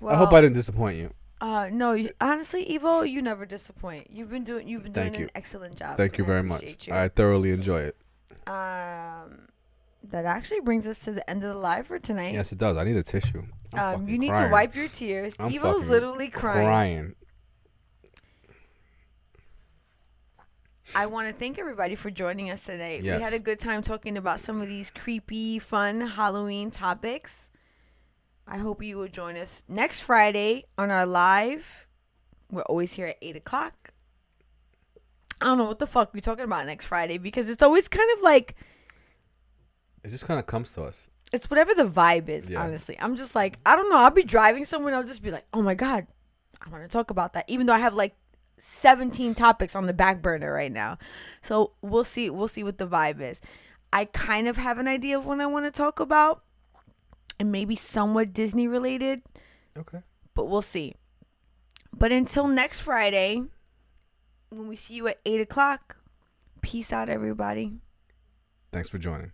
Well, I hope I didn't disappoint you. No, honestly, Evo, you never disappoint. You've been doing an excellent job. Thank you very much. I thoroughly enjoy it. That actually brings us to the end of the live for tonight. Yes, it does. I need a tissue. You need to wipe your tears. Evo's literally crying. I want to thank everybody for joining us today. Yes. We had a good time talking about some of these creepy, fun Halloween topics. I hope you will join us next Friday on our live. We're always here at 8 o'clock. I don't know what the fuck we're talking about next Friday because it's always kind of like... It just kind of comes to us. It's whatever the vibe is, honestly. I'm just like, I don't know. I'll be driving somewhere and I'll just be like, oh my God, I want to talk about that. Even though I have like 17 topics on the back burner right now. So we'll see. We'll see what the vibe is. I kind of have an idea of what I want to talk about. And maybe somewhat Disney related. Okay. But we'll see. But until next Friday, when we see you at 8 o'clock, peace out, everybody. Thanks for joining.